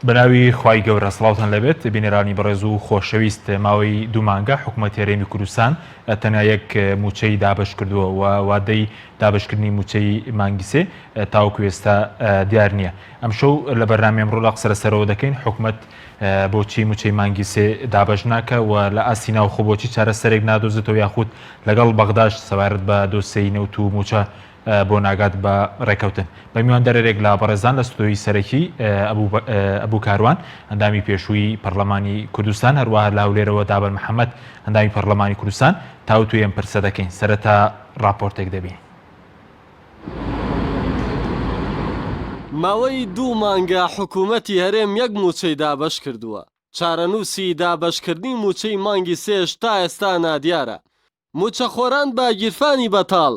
بەناوی خوای گەورە سڵاوتان لەبێت بینێرانی بەڕێز و خۆشەویست ماوەی دوو مانگە حکوومەت هێرێمی کوردستان تەنیا یەک موچەی دابش کردووە و وادەی دابشکردنی موچەی مانگی سێ تاوەکو ئێستا دیار نییە. ئەم شەو لە بەرنامەی ئەمڕۆ لە قسەرەوە دەکەین حکوومەت بۆچی موچەی مانگی سێ دابش ناکە و لە ئاسینا و خۆ بۆچی چارەسەرێک نادۆزێتەوە یاخود لەگەڵ بەغداش سەوارت بە دۆسەی نەوت و موچە بۆ ناگات بە ڕێکەوتن. بە میوان دەرێک لە بەڕێزان لە ستۆی سەرەکی ئەبوو کاروان ئەندامی پێشووی پەرلەمانی کوردستان هەروەها لە هەولێرەوە دابەر محەممەد ئەندامی پەرلەمانی کوردستان تاوتوی ئەم پرسە دەکەین سەرەتا راپۆرتێک دەبین. ماوەی دوو مانگە حکوومەتی هەرێم یەک موچەی دابش کردووە. چارەنووسی دابشکردنی موچەی مانگی سێش تا ئێستا نادیارە. موچەخۆران بە گیرفانی بەتاڵ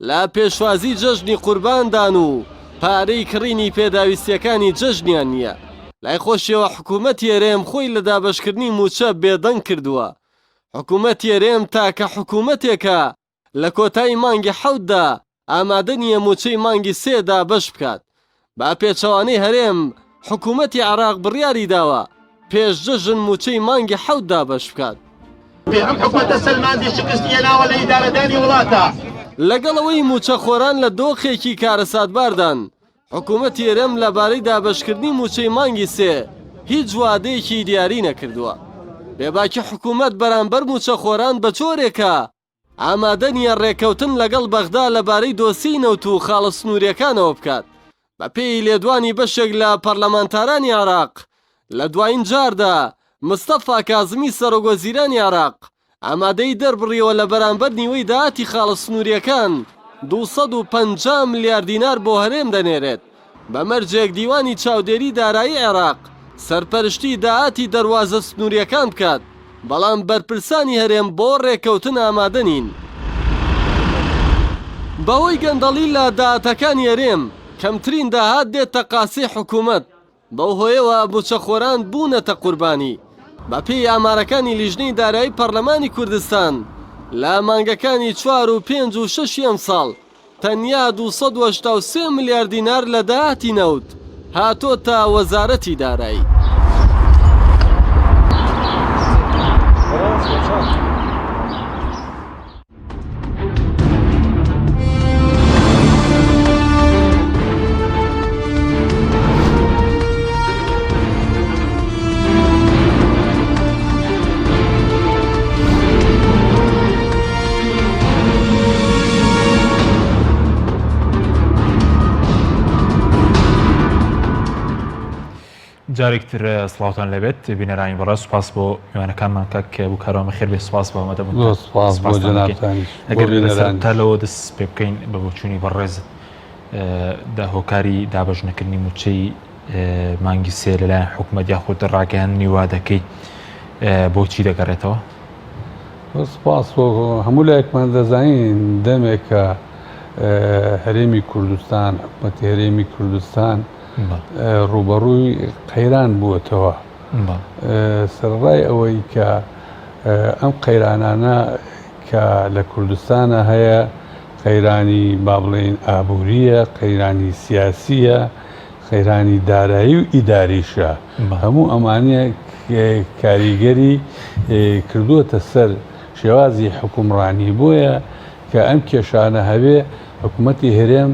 لە پێشوازی جەژنی قورباندان و پارەی کڕینی پێداویستیەکانی جەژنیان نییە. لای خۆشیەوە حکوومەتی هەرێم خۆی لە دابشکردنی موچە بێدەنگ کردووە. حکوومەتی هەرێم تاکە حکوومەتێکە لە کۆتایی مانگی حەوتدا ئامادە نییە موچەی مانگی سێدا بەش بکات. با پێچەوانەی هەرێم حکوومەتی عێراق بڕیاری داوە پێش جەژن موچەی مانگی حەوتدا بەش بکات. ئەم حکوومەتە سەلماندی شکستیە ناوە لە ئیدارەدانی وڵاتە. لەگەڵەوەی موچەخۆران لە دۆخێکی کارەساتباردان حکوومەتی هەرێم لەبارەی دابشکردنی موچەی مانگی سێ هیچ وادەیەکی دیاری نەکردووە. بێباکی حکوومەت بەرامبەر موچەخۆران بە چۆرێکە ئامادە نییە ڕێکەوتن لەگەڵ بەغدا لەبارەی دۆسی نەوت و خاڵە سنووریەکانەوە بکات. بە پێی لێدوانی بەشێک لە پەرلەمانتارانی عێراق لە دوایین جاردا مستەفا کازمی سەرۆکوەزیرانی عێراق ئامادەی دەربڕیەوە لە بەرامبەر نیوەی داهاتی خاڵە سنووریەکان 250 ملیار دینار بۆ هەرێم دەنێرێت. بە مەرجێک دیوانی چاودێری دارایی عێراق سەرپەرشتی داهاتی دەواازە سنووریەکان بکات، بەڵام بەرپرسانی هەرێم بۆ ڕێکەوتن ئامادە نین. بەهۆی گەندەڵی لە داهاتەکانی هەرێم کەمترین داهات دێتە قاسی حکوومەت، بەو هۆیەوە موچەخۆران بوونەتە قوربانی. بە پێی ئامارەکانی لیژنەی دارایی پەرلەمانی کوردستان لە مانگەکانی 4 و 5 و 6 ئەم ساڵ تەنیا 283 ملیار دینار لە داهاتی نەوت هاتۆتە وەزارەتی دارایی. جارێکتر سڵاوتان لەبێت بینەرانی بەڕێز سوپاس بۆ میوانەکانمان کاک بوو کارەوە خێر بێ سوپاس بۆ ئەمەدە بوون. ئەگەر لەسەرتالەوە دەست پێ بکەین بە بۆچوونی بەڕێز هۆکاری دابەژنەکردنی موچەی مانگی سێ لەلایەن حکوومەت یاخود ڕاگەیاندنی وادەکەی بۆچی دەگەڕێتەوە؟ سوپاس بۆ هەموو لایەکمان دەزانین دەمێکە هەرێمی کوردستان حکوومەتی هەرێمی کوردستان ڕوبەڕووی قەیران بووەتەوە. سەرڕای ئەوەی کە ئەم قەیرانانە کە لە کوردستانە هەیە قەیرانی با بڵێن ئابووریە، قەیرانی سیاسیە، قەیرانی دارایی و ئیداریشە. هەموو ئەمانە کاریگەری کردووەتە سەر شێوازی حکومڕانی بۆیە کە ئەم کێشانە هەبێ حکوومەتی هەرێم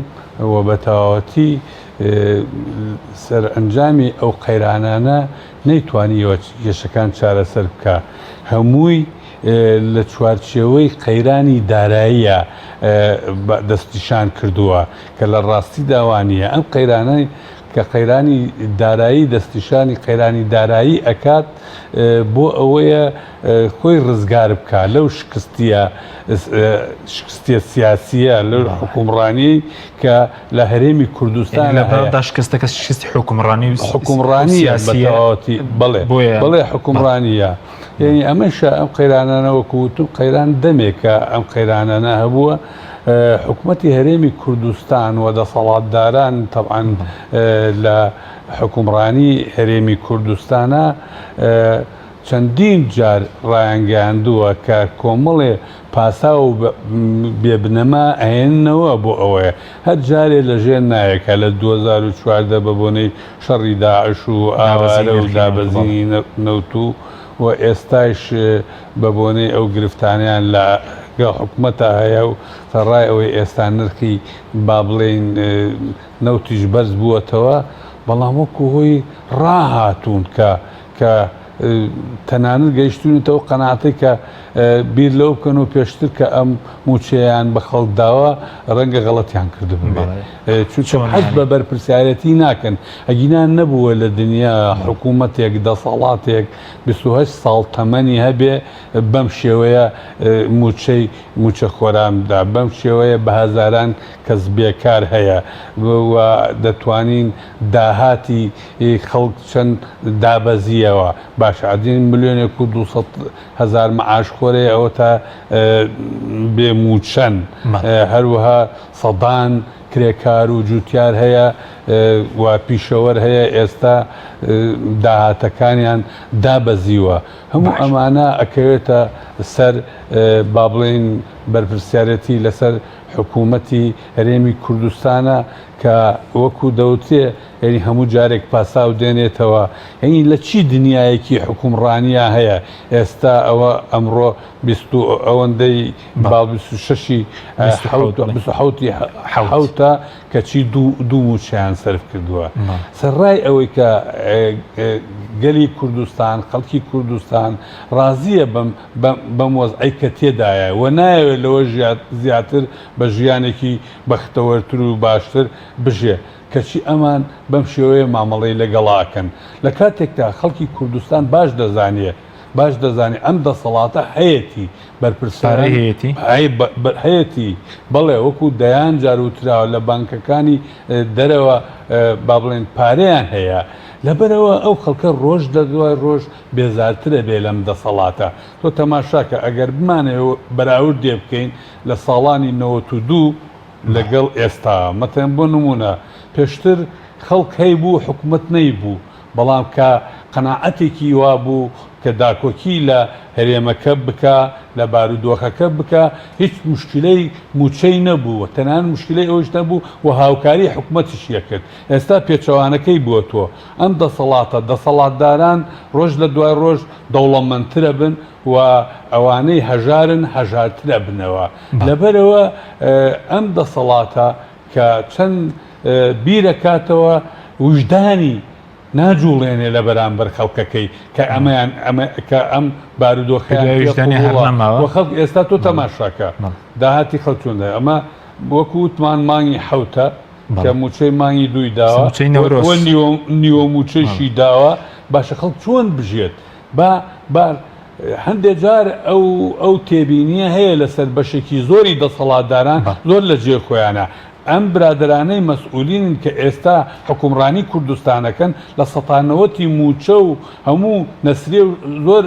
و بە تەواوەتی سەرئەنجامی ئەو قەیرانانە نەیتوانیەوە کێشەکان چارەسەر بکە. هەمووی لە چوارچێوەی قەیرانی داراییە دەستنیشان کردووە کە لە ڕاستی داوانیە ئەم قەیرانەی کە قەیرانی دارایی دەستنیشانی قەیرانی دارایی ئەکات بۆ ئەوەیە خۆی ڕزگار بکە لەو شکستیە سیاسیە لەو حکومڕانی کە لە هەرێمی کوردستان شکستەکە شکستی حکومڕانی بەتەواوەتی بڵێ حکومڕانیە. یعنی ئەمەشە ئەم قەیرانانەوەکوتم قەیران دەمێکە ئەم قەیرانانە هەبووە حکوومەتی هەرێمی کوردستان و دەسەڵاتداران طبعاً لە حکومڕانی هەرێمی کوردستانە چەندین جار ڕایانگەیاندووە کە کۆمەڵێ پاسا و بێبنەما ئەهێننەوە بۆ ئەوەیە هەر جارێ لە ژێر نایەکە لە 2014 بە بۆنەی شەڕی داعش و ئاوارە و دابەزینی نەوت و ئێستاش بە بۆنەی ئەو گرفتانیان لە حکوومەتە هەیە و فەڕای ئەوەی ئێستا نرخی با بڵێن نەوتیش بەرز بووەتەوە بەڵام وەکو هۆی ڕاهاتوون کە تەنانەت گەیشتونێتەوە قەناعەتی کە بیر لەو بکەن و پێشتر کە ئەم موچەیان بە خەڵکداوە ڕەنگە غەڵەتیان کرد ببێت چونکە حەز بە بەرپرسیارەتی ناکەن ئەگینان نەبووە لە دنیا حکوومەتێک دەسەڵاتێک 28 ساڵ تەمەنی هەبێ بەم شێوەیە موچە خۆرامدا بەم شێوەیە بە هەزاران کەس بێکار هەیە دەتوانین داهاتی خەڵک چەند دابەزیەوە باش عادین ملیۆنێک و 200,000 معاش خۆرەیە ئەوە تا بێموچەن هەروەها سەدان کرێکار و جوتیار هەیە و پیشەوەر هەیە ئێستا داهاتەکانیان دابەزیوە هەموو ئەمانە ئەکەوێتە سەر با بڵێن بەرپرسیارەتی لەسەر حکوومەتی هەرێمی کوردستانە کە وەکو دەوتێ یعنی هەموو جارێک پاسا و دێنێتەوە یعنی لە چی دنیایەکی حکومڕانیە هەیە ئێستا ئەوە ئەمڕۆ ئەوەندەی با 26 حوتە کەچی دوو موچیان سەرف کردووە سەرڕای ئەوەی کە گەلی کوردستان خەڵکی کوردستان ڕازیە بەم وەزعی کە تێدایە و نایەوێت لەوە زیاتر بە ژیانێکی بەختەوەرتر و باشتر بژێ کەچی ئەمان بەم شێوەیە مامەڵەی لەگەڵاکەن لە کاتێکدا خەڵکی کوردستان باش دەزانێت ئەم دەسەڵاتە هەیەی بەرپرسیارەتی هەیەی بەڵێ وەکو دەیان جاروتراوە لە بانکەکانی دەرەوە با بڵێن پارەیان هەیە لەبەرەوە ئەو خەڵکە ڕۆژ لە دوای ڕۆژ بێزارترە بێ لەم دەسەڵاتە تۆ تەماشاکە ئەگەر بمانەوە بەراورد دێ بکەین لە ساڵانی 92 لەگەڵ ئێستا مەتەن بۆ نمونە پێشتر خەڵک هەی بوو حکوومەت نەیبوو بەڵام کە قەناعەتێکی وا بوو کە داکۆکی لە هەرێمەکە بکە لە بارودۆخەکە بکە هیچ مشکلەی موچەی نەبوو تەنان مشکلەی ئەوش نەبوو و هاوکاری حکوومەتیش یەکرد ئێستا پێچەوانەکەی بووە تۆ ئەم دەسەڵاتە دەسەڵاتداران ڕۆژ لە دوای ڕۆژ دەوڵەمەندترە بن و ئەوانەی هەژارن هەژارترە بنەوە لەبەرەوە ئەم دەسەڵاتە کە چەند بیرەکاتەوە وجدانی ناجوڵێنێ لە بەرامبەر خەڵکەکەی کە کە ئەم بارودۆخیان خەڵک ئێستا تۆ تەماشاکە داهاتی خەڵچووندا ئەمە وەکو وتمان مانگی حوتە کە موچەی مانگی دووی داوە نیوە موچەیشی داوە باشە خەڵک چۆن بژێت هەندێک جار ئەو تێبینیە هەیە لەسەر بەشێکی زۆری دەسەڵاتداران زۆر لە جێ خۆیانە ئەم برادرانەی مەسئولین کە ئێستا حکومڕانی کوردستانەکەن لە سەتانەوەتی موچە و هەموو نەسرێ و زۆر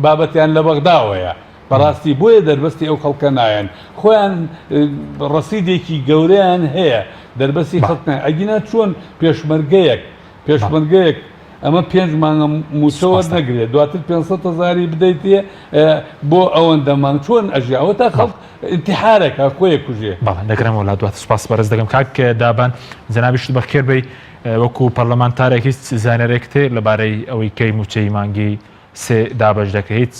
بابەتیان لە بەغداوەیە بەڕاستی بۆیە دەربەستی ئەو خەڵکە نایەن خۆیان ڕەسیدێکی گەورەیان هەیە دەربەستی خەڵکە ئەگینا چۆن پێشمەرگەیەک ئەمە 5 مانگە موچەوە نەگرێت دواتر 500,000 بدەیتێ بۆ ئەوەندە مانگ چۆن ئەژیاوە تا خەڵک انتحارێکە خۆیە کوژێ دەگرم وڵات دوات سپاس بەرز دەگەم کاک دابان جەنابیشت بەخێر بێ وەکو پەرلەمانتارێک هیچ زانەرێک تێ لەبارەی ئەوەی کەی موچەی مانگی سێ دابەش دەکە هیچ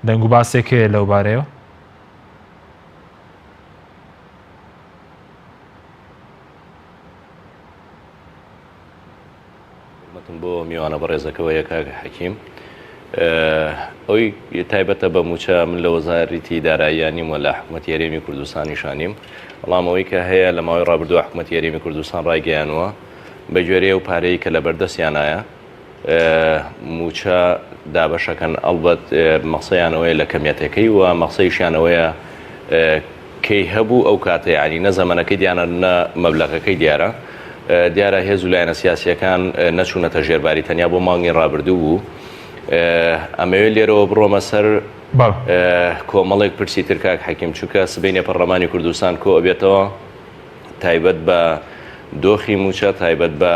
دەنگ و باسێک هەیە لەو بارەیەوە بۆ میوانە بەڕێزەکەەوە یەکاکە حەکیم ئەوی تایبەتە بە موچە من لە وەزارەتی داراییانیم و لە حکوومەتی هەرێمی کوردستانی شانیم بەڵام ئەوەی کە هەیە لە ماوەی ڕابردووە حکوومەتی هەرێمی کوردستان ڕایگەیانوە بە گوێرەیە و پارەی کە لە بەردەستیانایە موچە دابەشەکەن ئەڵبەت مەقسەیان ئەوەیە لە کەمیەتەکەی و مەقسەیشیانەوەیە کەی هەبوو ئەو کاتە یعنی نە زەمانەکەی دیانە نە مەبلەغەکەی دیارە هێز و لایەنە سیاسیەکان نەچوونەتە ژێرباری تەنیا بۆ مانگی ڕابردوو بوو ئەمەوێت لێرەوە بڕۆمە سەر کۆمەڵێک پرسی تر کاک حەکیم چووکە سبەینە پەرلەمانی کوردستان کۆ ئەبێتەوە تایبەت بە دۆخی موچە تایبەت بە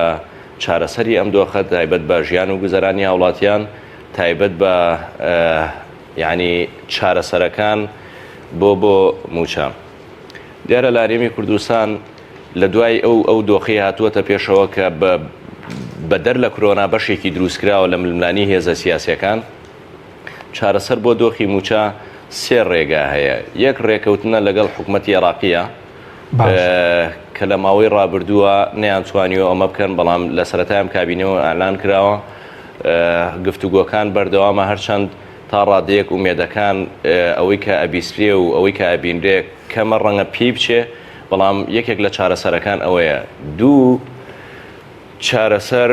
چارەسەری ئەم دۆخە تایبەت بە ژیان و گوزەرانی هاوڵاتیان تایبەت بە یعنی چارەسەرەکان بۆ موچە دیارە لە هەرێمی کوردستان لە دوای ئەو دۆخی هاتووەتە پێشەوە کە بە دەر لە کۆرۆنا بەشێکی دروستکراوە لە ململانی هێزە سیاسیەکان چارەسەر بۆ دۆخی موچە سێ ڕێگا هەیە یەک ڕێکەوتنە لەگەڵ حکوومەتی عێراقیە کە لە ماوەی ڕابردووە نەیانتوانیوە ئەمە بکەن بەڵام لە سەرەتایان کابینەوە ئاعلان کراوە گفتوگۆکان بەردەوامە هەرچەند تا ڕادەیەک ومێدەکان ئەوەی کە ئەبیسرێ و ئەوەی کە ئەبینرێ کەمە ڕەنگە پێی بچێ بەڵام یەکێک لە چارەسەرەکان ئەوەیە دوو چارەسەر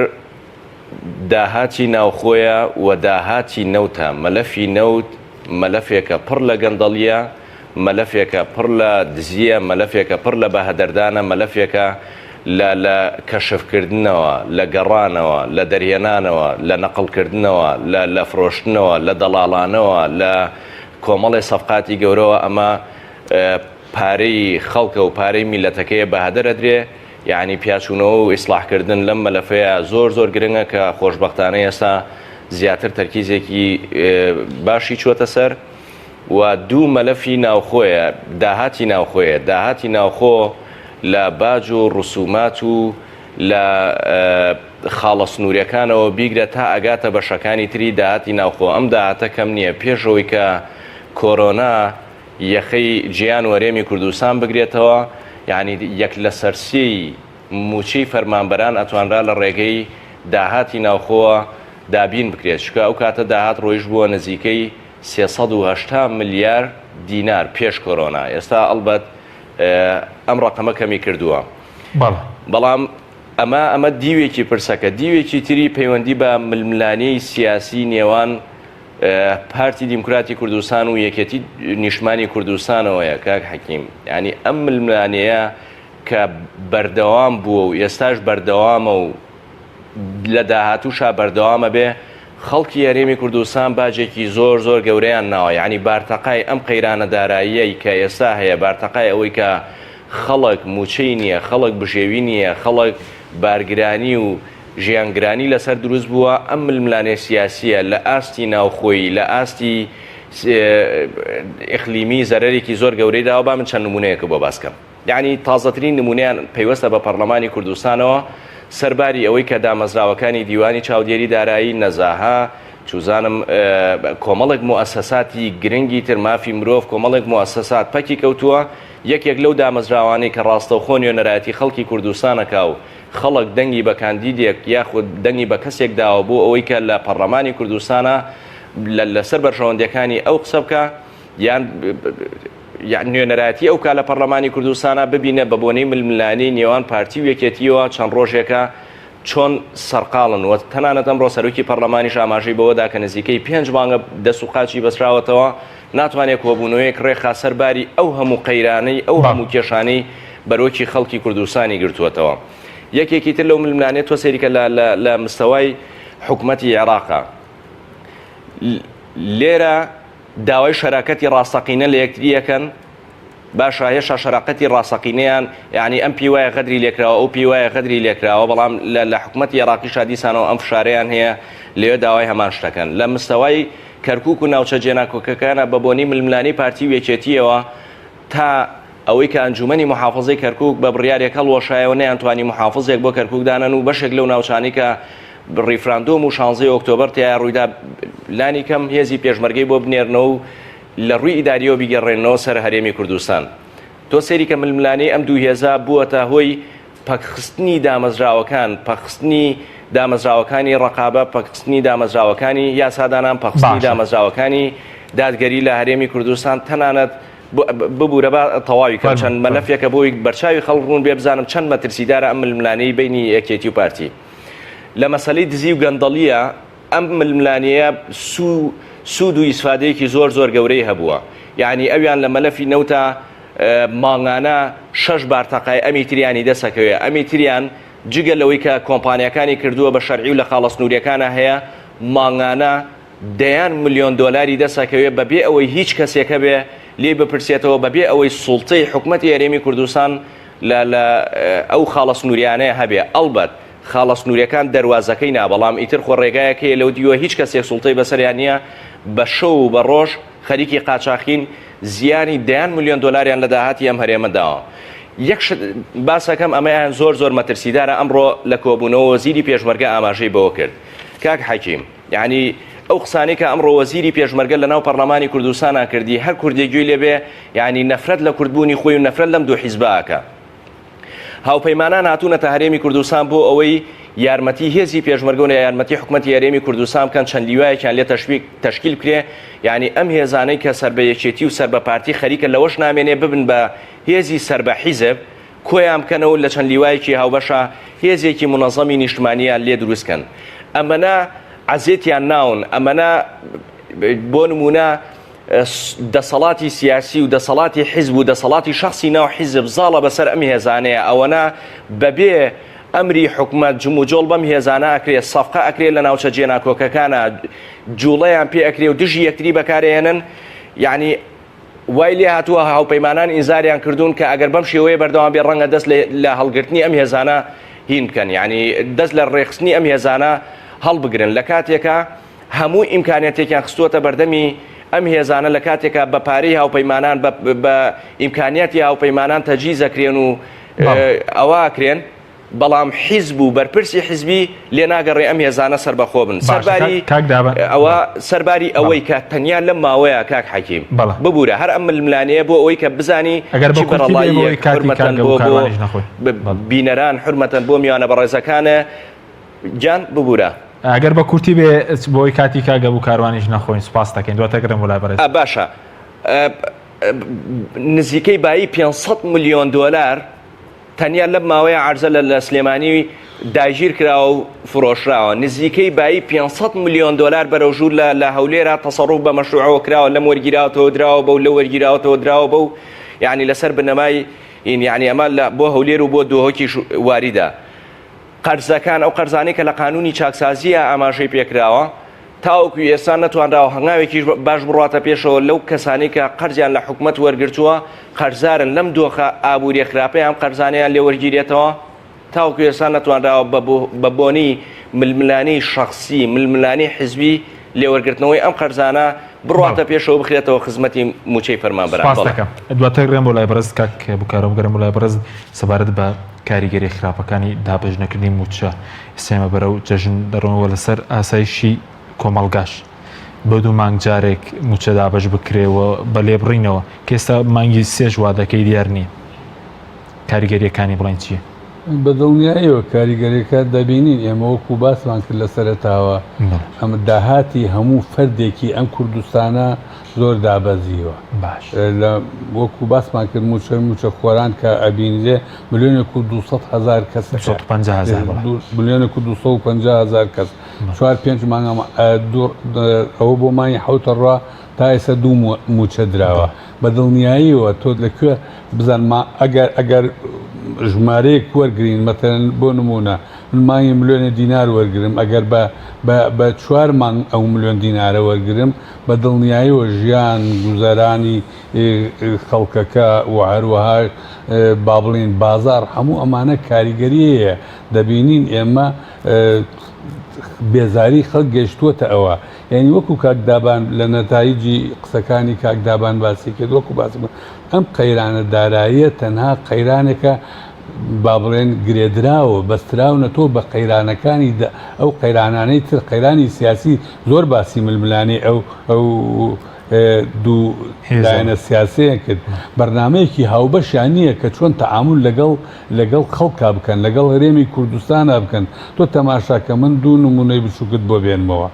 داهاتی ناوخۆیە و داهاتی نەوتە مەلەفی نەوت مەلەفێکە پڕ لە گەندەڵیە مەلەفێکە پڕ لە دزیە مەلەفێکە پڕ لە بەهەدەردانە مەلەفێکە لە کەشفکردنەوە لە گەڕانەوە لە دەرهێنانەوە لە نەقڵکردنەوە لە فرۆشتنەوە لە دەڵاڵانەوە لە کۆمەڵی سەفقاتی گەورەوە ئەمە پارەی خەڵکە و پارەی میلەتەکەیە بەهەدەرەدرێ یعنی پیاچوونەوە و ئیسلاحکردن لەم مەلەفەیە زۆر گرنگە کە خۆشبەختانە ئێستا زیاتر تەرکیزێکی باشی چووەتە سەر و دوو مەلەفی ناوخۆیە داهاتی ناوخۆ لە باج و ڕسومات و لە خاڵە سنووریەکانەوە بیگرە تا ئەگاتە بەشەکانی تری داهاتی ناوخۆ ئەم داهاتە کەم نییە پێشەوەی کە کۆرۆنا یەخەی گیان وەرێمی کوردستان بگرێتەوە یعنی یەک لە سەرسی موچەی فەرمانبەران ئەتوانرا لە ڕێگەی داهاتی ناوخۆوە دابین بکرێت چکە ئەو کاتە داهات ڕۆیش بووە نزیکەی 380 ملیار دینار پێش کۆرۆنا ئێستا ئەڵبەت ئەم ڕقەمە کەمی کردووە بەڵام ئەمە دیوێکی پرسەکە دیوێکی تری پەیوەندی بە ململانەی سیاسی نێوان پارتی دیموکراتی کوردستان و یەکێتی نیشتمانی کوردستانەوەیە کاک حەکیم ینی ئەم ململانەیە کە بەردەوام بووە و ئێستاش بەردەوامە و لە داهاتووشا بەردەوامە بێ خەڵکی هەرێمی کوردستان باجێکی زۆر گەورەیان ناوە ینی بارتەقای ئەم قەیرانە داراییەی کە ئێستا هەیە بارتەقای ئەوەی کە خەڵک موچەی نییە خەڵک بژێوی نییە خەڵک بارگرانی و ژیانگرانی لەسەر دروست بووە ئەم ململانێ سیاسیە لە ئاستی ناوخۆی لە ئاستی ئیقلیمی زەرەرێکی زۆر گەورەی داوە با من چەند نمونەیەکە بۆ باسکەم یعنی تازەترین نمونەیان پەیوەستە بە پەرلەمانی کوردستانەوە سەرباری ئەوەی کە دامەزراوەکانی دیوانی چاودێری دارایی نەزاها چوزانم کۆمەڵێک موەسسەساتی گرنگی تر مافی مرۆڤ کۆمەڵێک موەسسەسات پەکی کەوتووە یەکێک لەو دامەزراوانەی کە ڕاستەوخۆ نوێنەرایەتی خەڵکی کوردستانەکە و خەڵک دەنگی بە کاندیدێک یاخود دەنگی بە کەسێک داوە بۆ ئەوەی کە لە پەرلەمانی کوردستانە لەسەر بەرژەوەندەکانی ئەو قسە بکە یان نوێنەرایەتی ئەو کا لە پەرلەمانی کوردستانە ببینە بە بۆنەی ململانی نێوان پارتی و یەکێتیەوە چەند ڕۆژێکە چۆن سەرقاڵن و تەنانەت ئەمڕۆ سەرۆکی پەرلەمانیش ئاماژەی بەوەدا کە نزیکەی 5 مانگە دەست و قاچی بەسراوەتەوە ناتوانێت کۆبوونەوەیەک ڕێخا سەرباری ئەو هەموو قەیرانەی ئەو هەموو کێشانەی بەرۆکی خەڵکی کوردستانی گرتووەتەوە یەکێکی تر لەو ململانێت تۆ سەیریکە لە مستەوای حکوومەتی عێراقا لێرە داوای شەراکەتی ڕاستەقینە لە یەکتریەکەن باشە هێشتا شەراکەتی ڕاستەقینەیان یعنی ئەم پێی وایە غەدری لێکراوە ئەو پێی وایە غەدری لێکراوە بەڵام لە حکوومەتی عێراقیشا دیسانەوە ئەم فشارەیان هەیە لێوێ داوای هەمان شتەکەن لە مستەوای کەرکووک و ناوچە جێناکۆکەکانە بە بۆنی ململانی پارتی و یەکێتیەوە تا ئەوەی کە ئەنجومەنی محافظەی کەرکووک بە بڕیارێک هەڵوەشایەوە نەیانتوانی محافظێک بۆ کەرکووک دانن و بەشێک لەو ناوچانی کە ڕیفراندۆم و 16 ئۆکتۆبەر تیا ڕوویدا لانی کەم هێزی پێشمەرگەی بۆ بنێرنەوە و لە ڕووی ئیداریەوە بیگەڕێنەوە سەر هەرێمی کوردستان تۆ سەیری کە ململانەی ئەم دوو هێزا بووەتە هۆی پەکخستنی دامەزراوەکان پەکخستنی دامەزراوەکانی ڕقابە پەکخستنی دامەزراوەکانی یاسادانان پەکخستنی دامەزراوەکانی دادگەری لە هەرێمی کوردستان تەنانەت ببوورە بە تەواوی کە چەند مەلەفێکە بۆی بەرچاوی خەڵڕون بێ بزانم چەند مەترسیدارە ئەم ململانەی بینی یەکێتی و پارتی لە مەسەلەی دزی و گەندەڵیە ئەم ململانەیە سوود و ئیسفادەیەکی زۆر گەورەی هەبووە یعنی ئەویان لە مەلەفی نەوتە ماڵانە 6 بارتەقای ئەمی تریانی دەسەکەوێ ئەمی تریان جگە لەوەی کە کۆمپانیەکانی کردووە بە شەرعی و لە خاڵە سنووریەکانە هەیە ماڵانە دەیان ملیۆن دۆلاری دەسەکەوێ بەبێ ئەوەی هیچ کەسێکە بێ لێ بپرسێتەوە بەبێ ئەوەی سوڵتەی حکوومەتی هەرێمی کوردستان لە ئەو خاڵە سنووریانەیە هەبێ ئەڵبەت خاڵە سنووریەکان دەواازەکەی نا بەڵام ئیتر خۆ ڕێگایەکەیە لەو دیوە هیچ کەسێک سوڵتەی بەسەریان نییە بە شەو و بە ڕۆژ خەریکی قاچاقین زیانی دەیان ملیۆن دۆلاریان لە داهاتی ئەم هەرێمەداوە. یەک باسەکەم ئەمەیان زۆر مەترسیدارە ئەمڕۆ لە کۆبوونەوە وەزیری پێشمەرگە ئاماژەی بەوە کرد. کاک حەکیم یعنی ئەو قسانەی کە ئەمڕۆ وەزیری پێشمەرگە لە ناو پەرلەمانی کوردستانە کردی هەر کوردێکگوێی لێبێ یعنی نەفرەت لە کوردبوونی خۆی و نەفرەت لەم دوو حیزباکە. هاوپەیمانان هاتوونەتە هەرێمی کوردستان بۆ ئەوەی یارمەتی هێزی پێشمەرگە و یارمەتی حکوومەتی هەرێمی کوردستان بکەن چەند لیوایەکیان لێ تەشکیل بکرێ یعنی ئەم هێزانەی کە سەر بە یەکێتی و سەر بە پارتی خەریکە لەوەش نامێنێ ببن بە هێزی سەر بە حیزب کۆیان بکەنەوە لە چەند لیوایەکی هاوبەشە هێزێکی منەظەمی نیشتمانیان لێ دروستکەن. ئەمەە عەزێتیان ناون، ئەمەە بۆ نمونە دەسەڵاتی سیاسی و دەسەڵاتی حیزب و دەسەڵاتی شخصی ناو حیزب زاڵە بەسەر ئەم هێزانەیە ئەوەنە بەبێ ئەمری حکومەت جموجۆڵ بەم هێزانە ئەکرێ سەفقە ئەکرێ لە ناوچە جێناکۆکەکانە جوڵەیان پێ ئەکرێ و دژی یەکتری بەکارێنن یعنی وای لێ هاتووە هاوپەیمانان ئینزاریان کردوون کە ئەگەر بەم شێوەیە بەردەوام بێ ڕەنگە دەست لە هەڵگرتنی ئەم هێزانە هین بکەن یعنی دەست لە ڕێخستنی ئەم هێزانە هەڵبگرن لە کاتێکە هەموو ئیمکانیەتێکیان خستووەتە بەردەمی ئەم هێزانە لە کاتێکە بە پارەی هاوپەیمانان بە ئیمکانیەتی هاوپەیمانان تەجیزەکرێن و ئەوەکرێن بەڵام حیزب و بەرپرسی حیزبی لێ ناگەڕێ ئەم هێزانە سەربەخۆ بن ئەوە سەرباری ئەوەی کە تەنیا لەم ماوەیە کاک حەکیم ببوورە هەر ئەم ململانەیە بۆ ئەوەی کە بزانی بەڕەڵایی حرمەتەن بۆ بینەران حرمەتەن بۆ میوانە بەڕێزەکانە جان ببوورە ئەگەر بە کورتی بێ بۆی کاتی کاگە بوو کاروانیش نەخۆین سوپاس دەکەین دواتەگەڕم وڵای بەڕێز باشە نزیکەی بایی 500 ملیۆن دۆلار تەنیا لەم ماوەیە عەرزە لە سلێمانی داگیر کراوە و فرۆشراوە نزیکەی بایی 500 ملیۆن دۆلار بەرەوژوور لە هەولێرە تەسەڕوف بە مەشروعەوە کراوە لەم وەرگیراوەتەوە دراوە بەو لە وەرگیراوەتەوە دراوە بەو یعنی لەسەر بنەمای یعنی ئەمە بۆ هەولێر و بۆ دۆهۆکی واریدا قەرزەکان ئەو قەرزانەی کە لە قانونی چاکسازیە ئاماژەی پێکراوە تاوەکو ئێستا نەتوانراوە هەنگاوێکی باش بڕاتە پێشەوە لەو کەسانی کە قەرزیان لە حکوومەت وەرگرتووە قەرزارن لەم دۆخە ئابووری خراپەی ئەم قەرزانیان لێ وەرگیرێتەوە تاوەکو ئێستا نەتوانراوە بە بۆنی ململانی شخصی ململانی حیزبی لێوەرگرتنەوەی ئەم قەرزانە بڕاتە پێشەوە بخرێتەوە خزمەتی موچەی فەرمانبەران دواتر گرم وڵای بەرز کاک بکارەوە گەرم وڵای بەرز سەبارەت بە کاریگەری خراپەکانی دابەژنەکردنی موچە ئێستێمە بەرەو جەژن دەڕۆنەوە لەسەر ئاسایشی کۆمەڵگاش بە دوو مانگ جارێک موچە دابەش بکرێەوە بە لێبڕینەوە کە ئێستا مانگی سێژ وا دەکەی دیار نییە کاریگەریەکانی بڵین چییە؟ بەدڵنیاییەوە کاریگەریەکە دەبینین ئێمە وەکو باسمان کرد لە سەرەتاوە ئەمە داهاتی هەموو فەردێکی ئەم کوردستانە زۆر دابەزیوە باش وەکو باسمان کرد موچە خۆران کە ئەبینێ ملیۆنێک و 200,000 کەس ملیۆنێک و 250,000 کەس 4-5 مانگ ئەوە بۆ مانگی حوتە ڕوا تا ئێستا دوو موچە دراوە بەدڵنیاییەوە تۆ لەکوێ بزان ئەگەر ژمارەیەک وەرگین مەتەرەن بۆ نمونە مانگی ملیۆنی دینار وەرگرم ئەگەر بە 4 مانگ ئەو ملیۆن دینارە وەرگرم بە دڵنیاییەوە ژیان گوزەرانی خەڵکەکە و هەروەها با بڵین بازار هەموو ئەمانە کاریگەریەیە دەبینین ئێمە بێزاری خەڵک گەشتووەتە ئەوە یعنی وەکو کاکدابان لە نەتایجی قسەکانی کاکدابان باسی کرد وەکو باسی ئەم قەیرانە داراییە تەنها قەیرانێکە با بڵێن گرێدراوە بەستراونە تۆ بە قەیرانەکانی ئەو قەیرانانەی تر قەیرانی سیاسی زۆر باسی ململانی ئەو دوو لایەنە سیاسەیە کرد بەرنامەیەکی هاوبەشیان نییە کە چۆن تەعامل لەگەڵ خەڵکا بکەن لەگەڵ هەرێمی کوردستانە بکەن تۆ تەماشاکە من دوو نمونەی بچووکت بۆ بێنمەوە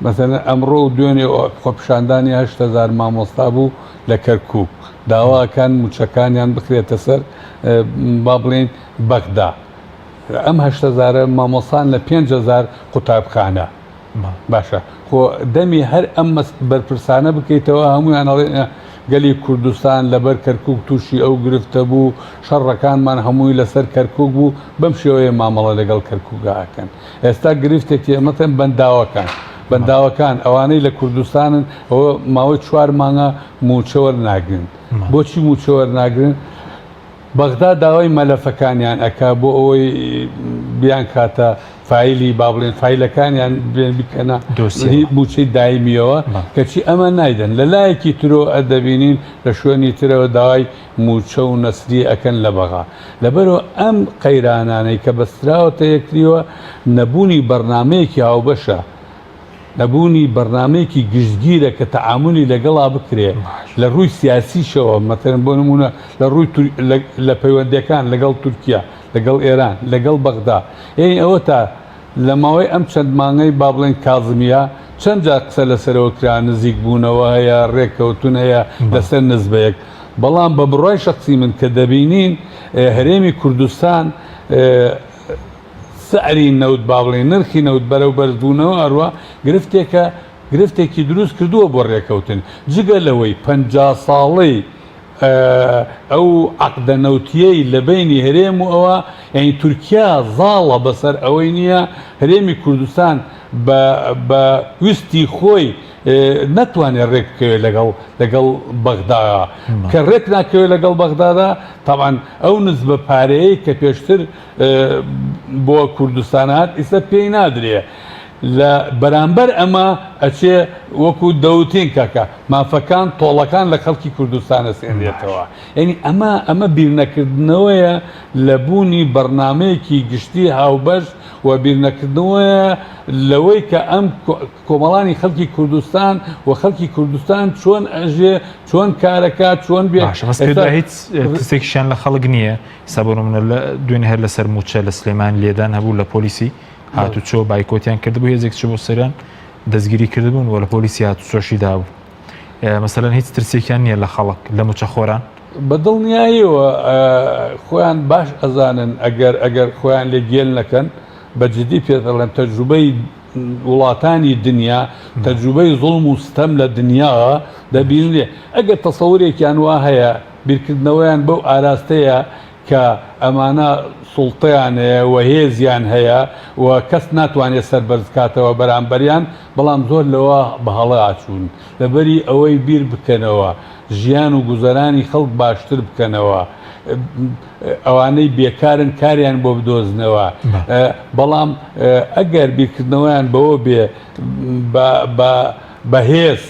مەسەلەن ئەمڕۆ دوێنێ خۆپیشاندانی 8,000 مامۆستا بوو لە کەرکووک داواکان موچەکانیان بخرێتە سەر با بڵێن بەغدا ئەم 8,000 مامۆستان لە 5,000 قوتابخانە باشە خۆ دەمی هەر ئەم بەرپرسانە بکەیتەوە هەمویان گەلی کوردستان لەبەر کەرکووک تووشی ئەو گرفتە بوو شەڕەکانمان هەمووی لەسەر کەرکووک بوو بەم شێوەیە مامەڵە لەگەڵ کەرکووکەکەن ئێستا گرفتێکی ئەمەتەن بەنداوەکان ئەوانەی لە کوردستانن ئەوە ماوەی 4 مانگە موچەوە ناگرن بۆچی موچەوە ناگرن بەغدا داوای مەلەفەکانیان ئەکا بۆ ئەوەی بیان کاتە فایلی با بڵێن فیلەکانیان بکەنە موچەی دایمیەوە کەچی ئەمە نایدەن لە لایەکی ترۆ دەبینین لە شوێنی ترەوە داوای موچە و نەسری ئەکەن لە بەغا لەبەرەوە ئەم قەیرانانەی کە بەستراوەتە یەکتریەوە نەبوونی بەرنمەیەکی هاوبەشە نەبوونی بەرنمەیەکی گشتگیرە کە تەعاملی لەگەڵا بکرێ لە ڕووی سیاسیشەوە مەتەرن بۆ نمونە لە ڕووی لە پەیوەندەکان لەگەڵ تورکیا لەگەڵ ئێران لەگەڵ بەغدا ئەوە تا لە ماوەی ئەم چەند مانگەی با بڵێن کازمیە چەند جار قسە لەسەرەوە کرا نزیک بوونەوە هەیە ڕێککەوتون هەیە لەسەر نزبەیەک بەڵام بە بڕای شخصی من کە دەبینین هەرێمی کوردستان سعری نەوت با بڵێن نرخی نەوت بەرەو بەرزبوونەوە ئەروە گرفتێکی دروست کردووە بۆ ڕێکەوتن جگە لەوەی 50 ساڵەی ئەو عقدە نەوتیەی لە بینی هەرێم و ئەوە یعنی تورکیا زاڵە بەسەر ئەوەی نییە هەرێمی کوردستان بە ویستی خۆی نەتوانێت ڕێک بکەوێت لەگەڵ بەغدادا کە ڕێک ناکەوێت لەگەڵ بەغدادا تاوان ئەو نزبە پارەیە کە پێشتر بۆ کوردستانات ئیستا پێی نادرێ لە بەرامبەر ئەمە ئەچێ وەکو دەوتین کاکە مافەکان تۆڵەکان لە خەڵکی کوردستانە سێنێتەوە یعنی ئەمە بیرنەکردنەوەیە لە بوونی بەرنمەیەکی گشتی هاوبەش و بیرنەکردنەوەیە لەوەی کە ئەم کۆمەڵانی خەڵکی کوردستان و خەڵکی کوردستان چۆن ئەژێ چۆن کارەکە چۆن هیچ تستێکیشیان لە خەڵک نییە سەبۆ منە لە دوێن هەر لەسەر موچە لە سلێمان لێدان هەبوو لە پۆلیسی هاتو چۆ بایکۆتیان کردبوو هێزێک چ بۆ سەران دەستگیری کردبوون و لە پۆلیسی هاتو چۆشی دابوو مەسەلەن هیچ ترسێکیان نییە لە خەڵک لە موچە خۆران بەدڵنیاییەوە خۆیان باش ئەزانن ئەگەر خۆیان لێ گێل نەکەن بەجددی پێدەڵێن تەجروبەی وڵاتانی دنیا تەجروبەی زوڵم و ستەم لە دنیاە دەبینێ ئەگەر تەسەورێکیان وا هەیە بیرکردنەوەیان بەو ئاراستەیە کە ئەمانە سوڵتەیان هەیە و هێزیان هەیە و کەس ناتوانێت سەربەرزکاتەوە بەرامبەریان بەڵام زۆر لەوە بەهەڵە ئاچوون لەبەری ئەوەی بیر بکەنەوە ژیان و گوزەرانی خەڵک باشتر بکەنەوە ئەوانەی بێکارن کاریان بۆ بدۆزنەوە بەڵام ئەگەر بیرکردنەوەیان بەوە بێ بەهێز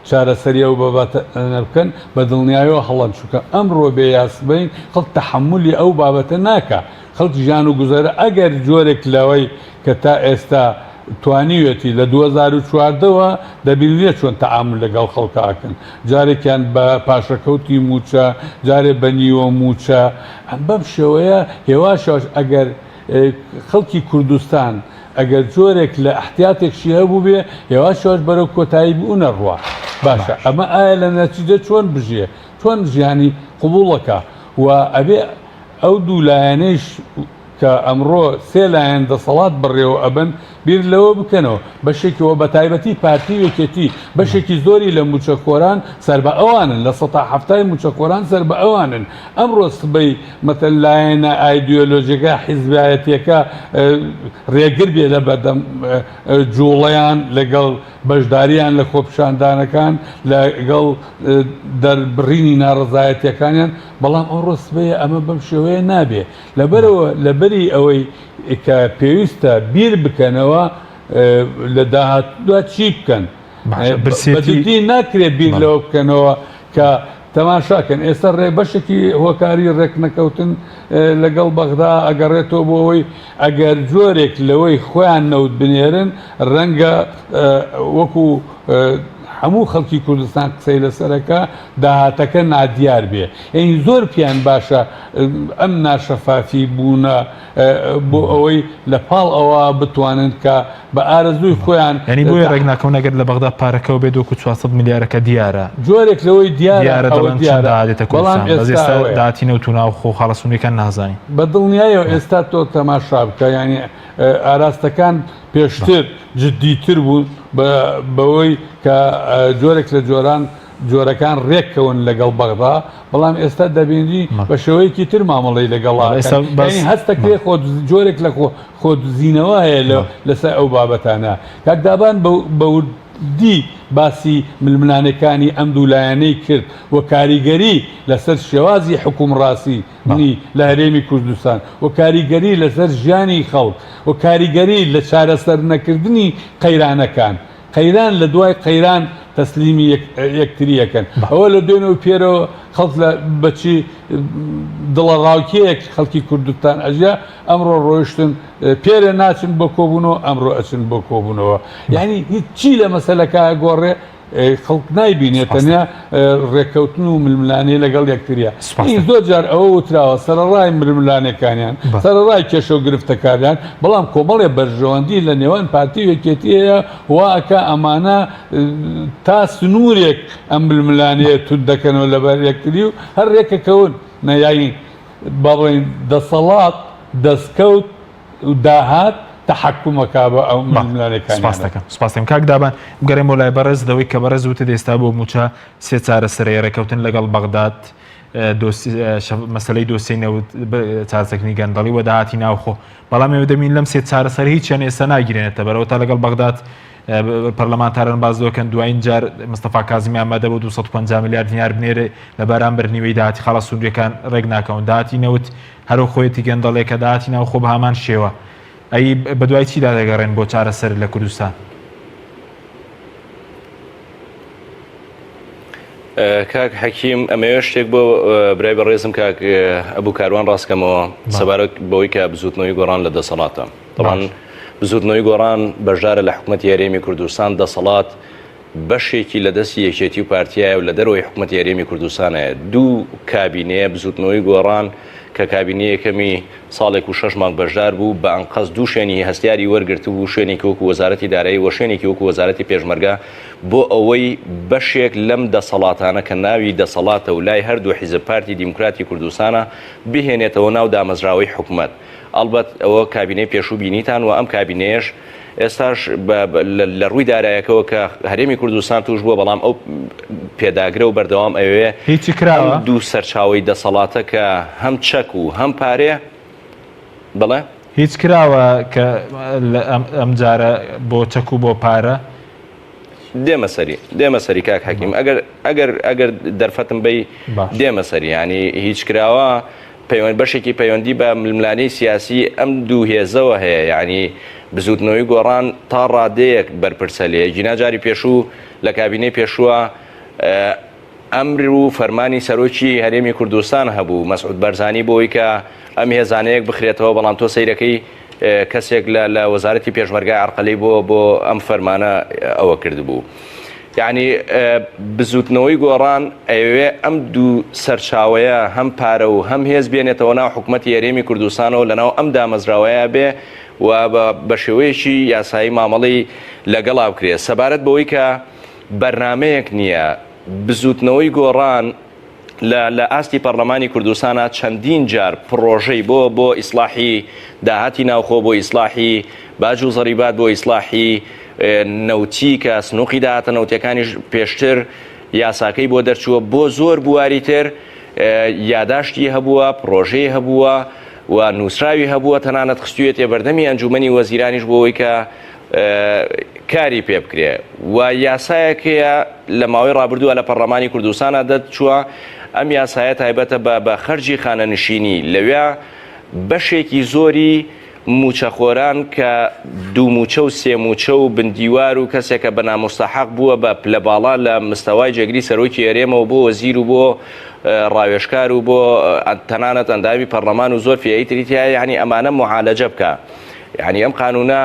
چارەسەریە و بەبکەن بە دڵنیایەوە هەڵەن چووکە ئەمڕۆ بێ یاسبین خەڵک تەحملی ئەو بابەتە ناکە خەڵکی ژیان و گوزەرە ئەگەر جۆرێک لەوەی کە تا ئێستا توانیوێتی لە 2014ەوە دەبینێ چۆن تەعامل لەگەڵ خەڵکاکەن جارێکیان بە پاشەکەوتی موچە جارێ بە نیوە موچە بەم شێوەیە هێواشەوەش ئەگەر خەڵکی کوردستان ئەگەر جۆرێک لە احتیاتێکشی هەبوو بێ هێواشەوەش بەرەو کۆتایی بوونە ڕوە باشە ئەمە ئایا لە نەتیجە چۆن بژێ چۆن ژیانی قوبوڵەکە و ئەبێ ئەو دوو لایەنەیش کە ئەمڕۆ سێ لایەن دەسەڵات بڕێەوە ئەبن بیر لەوە بکەنەوە بەشێکەوە بە تایبەتی پارتی وێکێتی بەشێکی زۆری لە موچەخۆران سەر بە ئەوانن لە ١٧ موچەخۆران سەر بە ئەوانن ئەمڕۆ سبەی مەتەن لایەنە ئایدیۆلۆژیەکە حیزبایەتیەکە ڕێگر بێ لە بەردەم جوڵەیان لەگەڵ بەشداریان لە خۆپشاندانەکان لەگەڵ دەربڕینی ناڕزایەتیەکانیان بەڵام ئەمڕۆ سبەیە ئەمە بەم شێوەیە نابێ لەبەرەوە لەبەری ئەوەی کە پێویستە بیر بکەنەوە لە داهاتوودا چی بکەن بەجددی ناکرێت بیر لەوە بکەنەوە کە تەماشاکەن ئێستا ڕێ بەشێکی هۆکاری ڕێک نەکەوتن لەگەڵ بەغدا ئەگەڕێتەوە بۆ ئەوەی ئەگەر جۆرێک لەوەی خۆیان نەوت بنێرن ڕەنگە وەکو هەموو خەڵکی کوردستان قسەی لەسەرەکە داهاتەکە نادیار بێ یعنی زۆر پیان باشە ئەم ناشەفافی بوونە بۆ ئەوەی لە پاڵ ئەوە بتوانن کە بە ئارەزووی خۆیان ینی بۆی ڕێک ناکەون ئەگەر لە بەغدا پارەکەەوە بێت وەکو 400 میلیارەکە دیارە جۆرێک لەوەی دیارە دەڵێنێتە کوردستان ئێستا داهاتینە و تونا و خۆ خاڵەسوونەکان نازانی بە دڵنیایەوە ئێستا تۆ تەماشا بکە ینی ئاراستەکان پێشتر جددیتر بوون بەوەی کە جۆرێک لە جۆرەکان ڕێککەون لەگەڵ بەغدا بەڵام ئێستا دەبینی بە شێوەیەکی تر مامەڵی لەگەڵ هەستەکرێ جۆرێک لە خۆدزیینەوە هەیە لەسەر ئەو بابەتانە کاکدابان دی باسی ململانەکانی ئەم دوولایەنەی کرد و کاریگەری لەسەر شێوازی حکومڕاستی بنی لە هەرێمی کوردستان و کاریگەری لەسەر ژیانی خەڵک و کاریگەری لە چارەسەر نەکردنی قەیرانەکان قەیران لە دوای قەیران تەسلیمی یەکتریەکەن ئەوە لە دوێنەوە پێرەوە خەڵک لە بەچی دڵە ڕاوکەیەک خەڵکی کوردستان ئەژیا ئەمڕۆ ڕۆیشتن پێرە ناچن بۆ کۆبوونەوە ئەمڕۆ ئەچن بۆ کۆبوونەوە یعنی هیچی لە مەسەلەکە گۆڕێ خەڵک نایبینێت تەنیا ڕێککەوتن و ململانەی لەگەڵ یەکتریە زۆر جار ئەوە وتراوە سەرڕای ململانەکانیان سەرڕای کێشە و گرفتەکاریان بەڵام کۆمەڵێ بەرژەوەندی لە نێوان پارتی یەکێتی هەیە واکە ئەمانە تا سنوورێک ئەم ململانەیە تود دەکەنەوە لەبەر یەکتری و هەر ڕێکەکەون نەیایی بەڵێن دەسەڵات دەستکەوت و داهات تحکومەکە بە ئەو ململانەکان سپاس دەکەم کاک دابان بگەڕێمەوە لای بەڕێز دەوەی کە بەڕێز وتە ئێستا بۆ موچە سێ چارەسەرەیە ڕێکەوتن لەگەڵ بەغداد مەسەلەی دۆسیەی نەوت چارچەکنی گەندەڵی و داهاتی ناوخۆ بەڵام ئێوە دەبین لەم سێ چارەسەر هیچیان ئێستا ناگیرێنێتە بەرەوە تا لەگەڵ بەغداد پەرلەمانتارن باز دەکەن دوایین جار مستەفا کازمی ئامادە بۆ 250 میلیارد دینار بنێرێ لە بەرامبەر نیوەی داهاتی خاڵە سوودیەکان ڕێک ناکەون داهاتی نەوت هەرو خۆیەتی گەندەڵێک کە داهاتی ناوخۆ بە هەمان شێوە ئەی بەدوای چیدا دەگەڕێن بۆ چارەسەر لە کوردستان کاک حەکیم ئەمەوێ شتێک بۆ برای بەڕێزم کاک ئەبوو کاروان ڕاستکەمەوە سەبارەت بەوەی کە بزوتنەوەی گۆڕان لە دەسەڵاتە طبعاً بزوتنەوەی گۆڕان بەشدارە لە حکوومەتی هەرێمی کوردستان دەسەڵات بەشێکی لە دەستی یەکێتی و پارتیایە و لە دەرەوەی حکوومەتی هەرێمی کوردستانەیە دوو کابینەیە بزوتنەوەی گۆڕان کە کابینە یەکەمی ساڵێک و 6 مانگ بەشدار بوو بە ئەنقەس دوو شوێنی هەستیاری وەرگرت و شوێنێکی وەکو وەزارەتی دارایی و شوێنێکی وەکو وەزارەتی پێشمەرگە بۆ ئەوەی بەشێک لەم دەسەڵاتانە کە ناوی دەسەڵاتە و لای هەردوو حیزب پارتی دیموکراتی کوردستانە بهێنێتەوە ناو دامەزراوەی حکوومەت ئەڵبەت ئەوە کابینەی پێشوو بینیتان و ئەم کابینەیەش ئێستاش لە ڕووی دارایەکەەوە کە هەرێمی کوردستان توش بووە بەڵام ئەو پێداگرە و بەردەوام ئەوێ هیچی کراوە دوو سەرچاوی دەسەڵاتە کە هەم چەک و هەم پارێ بڵێ هیچ کراوە کە ئەم جارە بۆ چەک و بۆ پارە دێمە سەری کاک حەکیم ئەگەر دەرفەتم بەی دێمە سەری ینی هیچ کراوە بەشێکی پەیوەندی بە ململانەی سیاسی ئەم دوو هێزەوە هەیە یعنی بزوتنەوەی گۆڕان تا ڕادەیەک بەرپرسە لێ جیناجاری پێشوو لە کابینەی پێشووە ئەمر و فەرمانی سەرۆکی هەرێمی کوردستان هەبوو مەسعود بەرزانی بۆی کە ئەم هێزانەیەک بخرێتەوە بەڵام تۆ سەیرەکەی کەسێک لە وەزارەتی پێشمەرگای عەرقەلەی بۆ ئەم فەرمانە ئەوە کردبوو یعنی بزوتنەوەی گۆڕان ئەوێ ئەم دوو سەرچاوەیە هەم پارە و هەم هێز بێنێتەوە ناو حکوومەتی هەرێمی کوردستانەوە لەناو ئەم دامەزراوەیە بێ و بە شێوەیەکی یاسایی مامەڵی لەگەڵا بکرێت سەبارەت بەوەی کە بەرنامەیەک نییە بزوتنەوەی گۆڕان لە ئاستی پەرلەمانی کوردستانە چەندین جار پرۆژەی بۆ ئیسلاحی داهاتی ناوخۆ بۆ ئیسلاحی باج و زەریبات بۆ ئیسلاحی نەوتی کە سنووقی داهاتە نەوتەکانیش پێشتر یاساکەی بۆ دەرچووە بۆ زۆر بواری تر یاداشتی هەبووە پرۆژەی هەبووە و نووسراوی هەبووە تەنانەت خستوێتێ بەردەمی ئەنجومەنی وەزیرانیش بۆەوەی کە کاری پێ بکرێ و یاسایەکەیە لە ماوەی ڕابردووە لە پەرلەمانی کوردستانە دەرچووە ئەم یاسایە تایبەتە بە خەرجی خانەنشینی لەوێ بەشێکی زۆری موچەخۆران کە دوو موچە و سێ موچە و بندیوار و کەسێکە بە نامۆستەحەق بووە بە پلەباڵا لە مستەوای جێگری سەرۆکی هەرێمەوە بۆ وەزیر و بۆ ڕاوێژکار و بۆ تەنانەت ئەندامی پەرلەمان و زۆر فیایی تریتیایە یعنی ئەمانە معالەجە بکە یعنی ئەم قانونە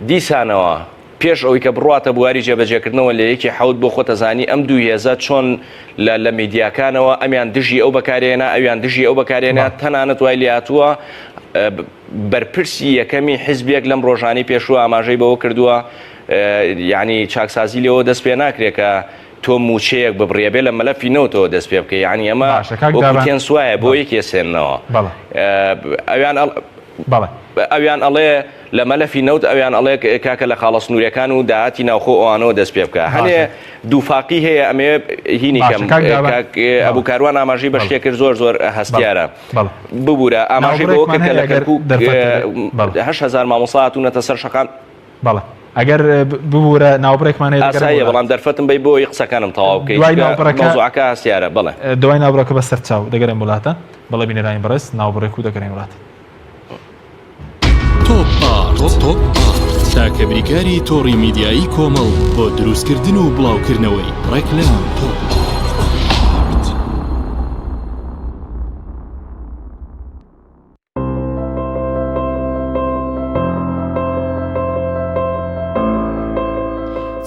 دیسانەوە پێش ئەوەی کە بڕاتە بواری جێبەجێکردنەوە لە یەکی حەوت بۆ خۆتەزانی ئەم دوو هێزە چۆن لە میدیاکانەوە ئەمیان دژی ئەو بەکارێنە ئەویان دژی ئەو بەکارێنە تەنانەت وای لاتووە بەرپرسی یەکەمی حیزبێک لەم ڕۆژانی پێشووە ئاماژەی بەوە کردووە یعنی چاکسازی لەوە دەست پێ ناکرێت کە تۆ موچەیەک ببڕێبێ لە مەلەفی نەوتەوە دەست پێ بکە یعنی ئەمە وەکوتێن سوایە بۆ یەکی سێننەوە ئەویان ئەڵێ لە مەلەفی نەوت ئەویان ئەڵێ کاکە لە خاڵە سنووریەکان و داهاتی ناوخۆ ئەوانەوە دەست پێ بکە هەنێ دووفاقی هەیە ئەمێ هینی کەم ئەبوو کاروان ئاماژەی بە شتێک کرد زۆر هەستیارە ببوورە ئاماژەی بەوە کرد کە لە کەرکووک 8,000 مامۆستا هاتوونەتە سەر شەقام ئەگەر ببوورە ناوبڕێکمان ئاساییە بەڵام دەرفەتم بی بۆی قسەکانم تەواو بکەیت مۆزوعەکە هەستیارە بڵێ دوای ناوبڕەکە بە سەرچاو دەگەڕێن وڵاتە بەڵێ بینەرانی بەڕێز ناوبڕێک و دەگەڕێن وڵات تۆپ تاکە بریکاری تۆڕی میدیایی کۆمەڵ بۆ دروستکردن و بڵاوکردنەوەی ڕێکلام تۆپ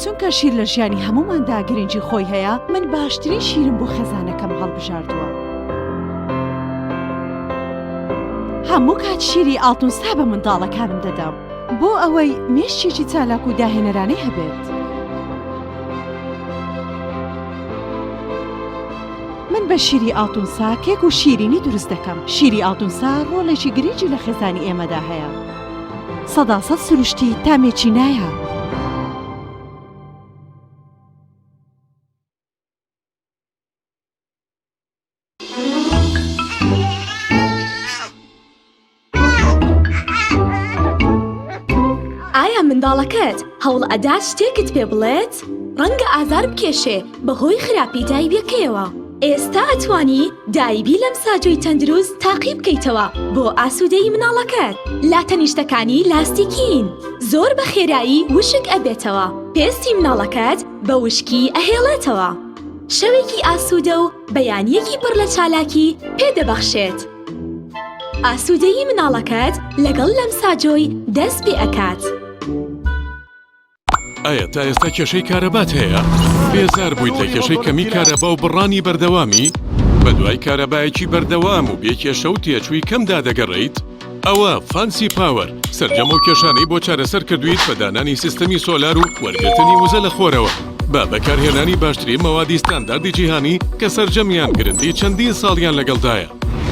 چونکە شیر لە ژیانی هەموماندا گرنگی خۆی هەیە من باشترین شیرم بۆ خەزانەکەم هەڵبژاردووە هەموو کات شیری ئاڵتونسا بە منداڵەکانم دەدەم بۆ ئەوەی مێشتێکی چالاک و داهێنەرانەی هەبێت من بە شیری ئاڵتونسا کێک و شیرینی دروست دەکەم شیری ئاڵتونسا ڕۆڵێکی گرنگی لە خێزانی ئێمەدا هەیە 100% سروشتی تامێکی نایە منداڵەکەت هەوڵ ئەدات شتێکت پێ بڵێت ڕەنگە ئازار بکێشێ بەهۆی خراپی دایبیەکەیەوە ئێستا ئەتوانی دایبی لەم ساجۆی تەندروست تاقی بکەیتەوە بۆ ئاسوودەی مناڵەکەت لاتەنیشتەکانی لاستیکین زۆر بە خێرایی وشک ئەبێتەوە پێستی مناڵەکەت بە وشکی ئەهێڵێتەوە شەوێکی ئاسوودە و بەیانیەکی پڕ لە چالاکی پێدەبەخشێت ئاسوودەیی مناڵەکەت لەگەڵ لەم ساجۆی دەست پێ ئەکات ئایا تا ئێستا کێشەی کارەبات هەیە؟ بێزار بوویت لە کێشەی کەمی کارەبا و بڕانی بەردەوامی؟ بە دوای کارەبایەکی بەردەوام و بێکێشە و تێچووی کەمدا دەگەڕێیت؟ ئەوە فانسی پاوەر سەرجەم و کێشانەی بۆ چارەسەر کردویت بە دانانی سیستەمی سۆلار و وەرگرتنی وزە لە خۆرەوە با بەکارهێنانی باشترین مەوادی ستانداردی جیهانی کە سەرجەمیان گرنگی چەندین ساڵیان لەگەڵدایە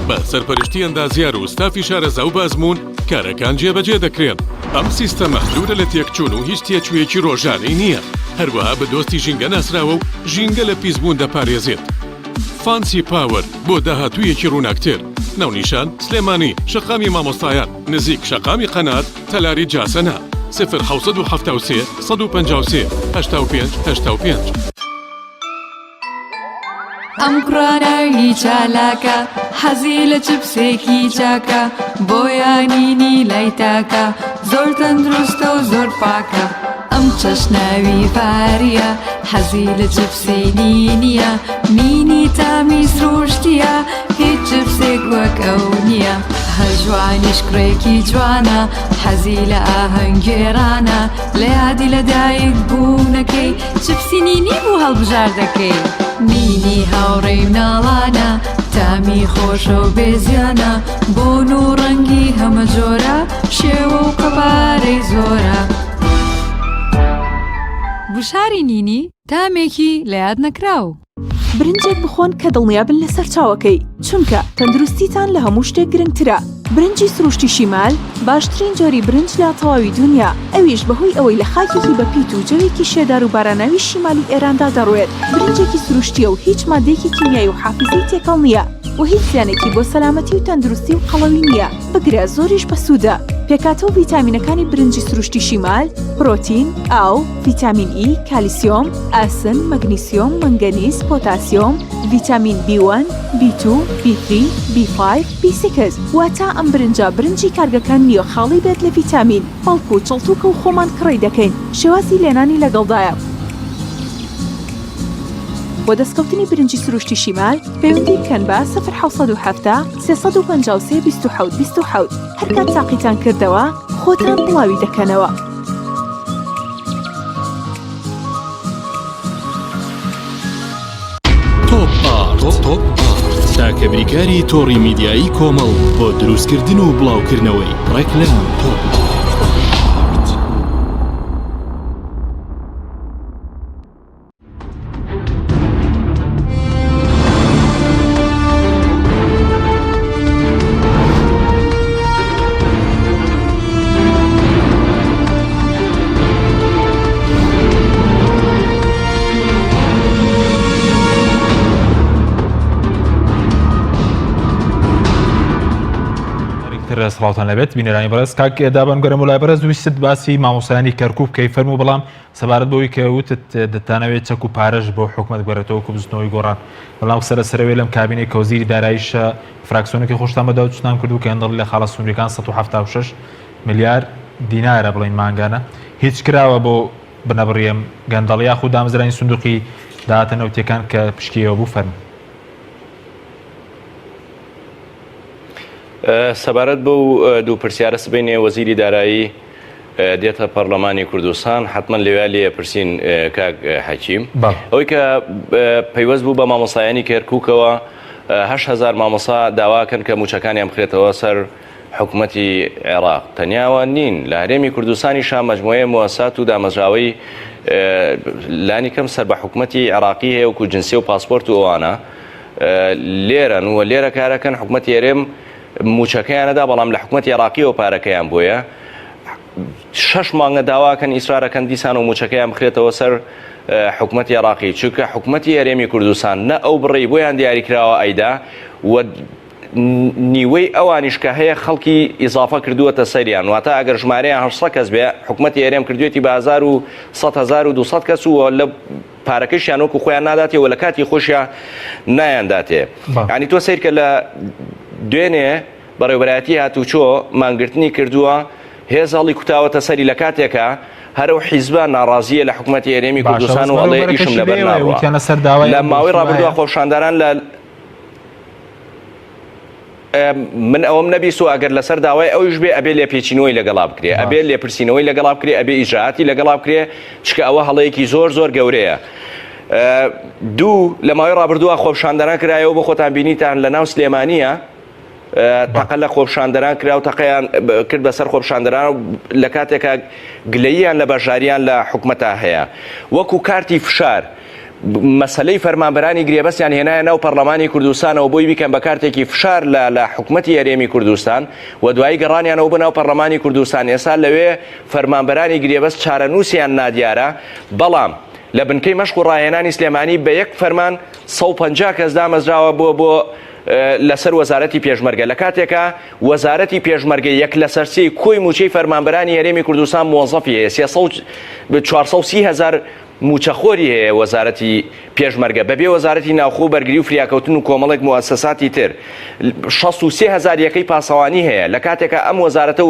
بە سەرپەرشتی ئەندازیار و ستافی شارەزا و بازمون کارەکان جێبەجێ دەکرێن ئەم سیستەمە دوورە لە تێکچوون و هیچ تێچوویەکی ڕۆژانەی نییە هەروەها بە دۆستی ژینگە ناسراوە و ژینگە لە پیسبوون دەپارێزێت فانسی پاوەر بۆ داهاتوویەکی ڕووناکتر ناونیشان سلێمانی شەقامی مامۆستایان نزیک شەقامی قەنات تەلاری جاسەنا 0 153 85 ئەم کوڕانەوی چالاکە حەزی لە چپسێکی چاکە بۆیانینی لای تاکە زۆر تەندروستە و زۆر پاکە ئەم چەشناوی پاریە حەزی لە چپسێنی نییە مینی تامی سروشتیە هیچ چپسێک وەک ئەو نییە هەژوانیش کوڕێکی جوانە حەزی لە ئاهەنگێرانە لە یادی لەدایک بوونەکەی چپسینی نی بوو هەڵبژاردەکەی مینی هاوڕێی مناڵانە تامی خۆشە و بێزیانە بۆن و ڕەنگی هەمە جۆرە شێوە و قەبارەی زۆرە بشاری نینی تامێکی لە یاد نەکراو برنجێک بخۆن کە دڵنیابن لەسەر چاوەکەی چونکە تەندروستیتان لە هەموو شتێک گرنگترە برنجی سروشتی شیمال باشترین جۆری برنج لە تەواوی دنیا ئەویش بەهۆی ئەوەی لە خاکێکی بەپیت و جەوێکی شێدار و باراناوی شیمالی ئێراندا دەڕوێت برنجێکی سروشتیە و هیچ مادەیەکی کیمیایی و حافزەی تێکەڵ نییە و هیچ زیانێکی بۆ سەلامەتی و تەندروستی و قەڵەوی نییە بگرە زۆریش بەسوودە پێکاتەوە ڤیتامینەکانی برنجی سروشتی شیمال پرۆتین، ئاو، ڤیتامین ئی، کالیسیۆم، ئاسن، مەگنیسیۆم، مەنگەنیز، پۆتاسیۆم، ڤیتامین B1، B2، B3، B5، B6 واتە ئەم برنجە برنجی کارگەکان نییە خاڵی بێت لە ڤیتامین بەڵکو و چڵتوکە و خۆمان کڕی دەکەین شێوازی لێنانی لەگەڵدایە بۆ دەستکەوتنی برنجی سروشتی شیمال پەیوەندی بکەن بە 0 353 27 27 هەر کات تاقیتان کردەوە خۆتان بڵاوی دەکەنەوە تۆپ تاکە بریکاری تۆڕی میدیایی کۆمەڵ بۆ دروستکردن و بڵاوکردنەوەی ڕێکلام تۆپ زۆر سڵاوتان لەبێت بینێرانی بەڕێز کاک دابانگەرم و لای بەڕێز ویست باسی مامۆسایانی کەرکوب کەی فەرموو بەڵام سەبارەت بەوەی کە وتت دەتانەوێت چەک و پارەش بۆ حکومەت بگەڕێتەوە کوبستنەوەی گۆڕان بەڵام سەرەوەی لەم کابینەی کە وەزیری داراییشە فراکسیۆنێکی خۆشتان بەداو چتان کردو کە هەندڵ لە خاڵە سومریەکان 176 ملیار دینارە بڵین مانگانە هیچ کراوە بۆ بنەبڕیم گەندەڵ یاخود دامزرانی سندوقی داهاتە نەوتیەکان کە پشکیەوە بوو فەرموو. سەبارەت بۆ دوو پرسیارە سبینێ وەزیری دارایی دێتە پەرلەمانی کوردستان حتمما لێوێ لێ پرسین کاک حەکیم ئەوەی کە پەیوەست بوو بە مامۆسایانی کەرکووکەوە 8,000 مامۆسا داواکەن کە موچەکانیان بخرێتەوە سەر حکوومەتی عێراق تەنیاوە نین لە هەرێمی کوردستانی شا مەجموعەیە موەسات و دامەزراوەی لانی کەم سەر بە حکوومەتی عێراقی هەیە وەکو جنسی و پاسپۆرت و ئەوانە لێرەن و لێرە کارەکەن حکوومەتی هەرێم موچەکەیانەدا بەڵام لە حکوومەتی عێراقیەوە پارەکەیان بۆیە 6 مانگە داواکەن ئیسرارەکەن دیسان و موچەکەیان بخرێتەوە سەر حکوومەتی عێراقی چونکە حکوومەتی هەرێمی کوردستان نە ئەو بڕێی بۆیان دیاریکراوە ئەیدا و نیوەی ئەوانیش کە هەیە خەڵکی ئیزافە کردووەتە سەریان واتە ئەگەر ژمارەیان 800 کەس بێ حکوومەتی هەرێم کردوێتی بە 1,200 کەس و لە پارەکەشیان وەکو خۆیان ناداتێ و لە کاتی خۆشیان نایانداتێ ینی تۆ سیر کە لە دوێنێ بەڕێوەبەرایەتی هاتوچۆ مانگرتنی کردووە هێزاڵی کوتاوەتە سەری لە کاتێکە هەرو حیزبە ناڕازیە لە حکوومەتی هەرێمی کوردستان و ئەڵێ ئیشم لەبەر ناڕوە لە ماوەی ڕابردووە خۆشانداران لە من ئەوم نەبیست و ئەگەر لەسەر داوای ئەویش بێ ئەبێ لێ پێچینەوەی لەگەڵا بکرێ ئەبێ لێپرسینەوەی لەگەڵا بکرێ ئەبێ ئیجراعاتی لەگەڵا بکرێ چکە ئەوە هەڵەیەکی زۆر گەورەیە دوو لە ماوەی ڕابردووە خۆپشاندەران کرایەوە بۆ خۆتان بینیتان لە ناو سلێمانیە تەقە لە خۆپشاندەران کرا و تەقەیان کرد بەسەر خۆپشاندەران لە کاتێکە گلەییان لە بەشاریان لە حکومەتە هەیە وەکو کارتی فشار مەسلەی فەرمانبەرانی گرێبەستیان هێنایە ناو پەرلەمانی کوردستانەوە بۆی بیکەن بە کارتێکی فشار لە حکومەتی هەرێمی کوردستان و دوایی گەڕانیانەوە بناو پەرلەمانی کوردستان ئێستا لەوێ فەرمانبەرانی گرێبەست چارەنووسیان نادیارە بەڵام لە بنکەی مەشق و ڕاهێنانی سلێمانی بە یەک فەرمان 150 کەس دامەزراوە بۆ لەسەر وەزارەتی پێشمەرگە لە کاتێکە وەزارەتی پێشمەرگە یەک لە سەرچی کۆی موچەی فەرمانبەرانی هەرێمی کوردستان مۆزەفی هەیە 430,000 موچەخۆری هەیە وەزارەتی پێشمەرگە بەبێ وەزارەتی ناوخۆ بەرگری و فریاکەوتن و کۆمەڵێک موسساتی تر 63,000 یەکەی پاسەوانی هەیە لە کاتێکە ئەم وەزارەتە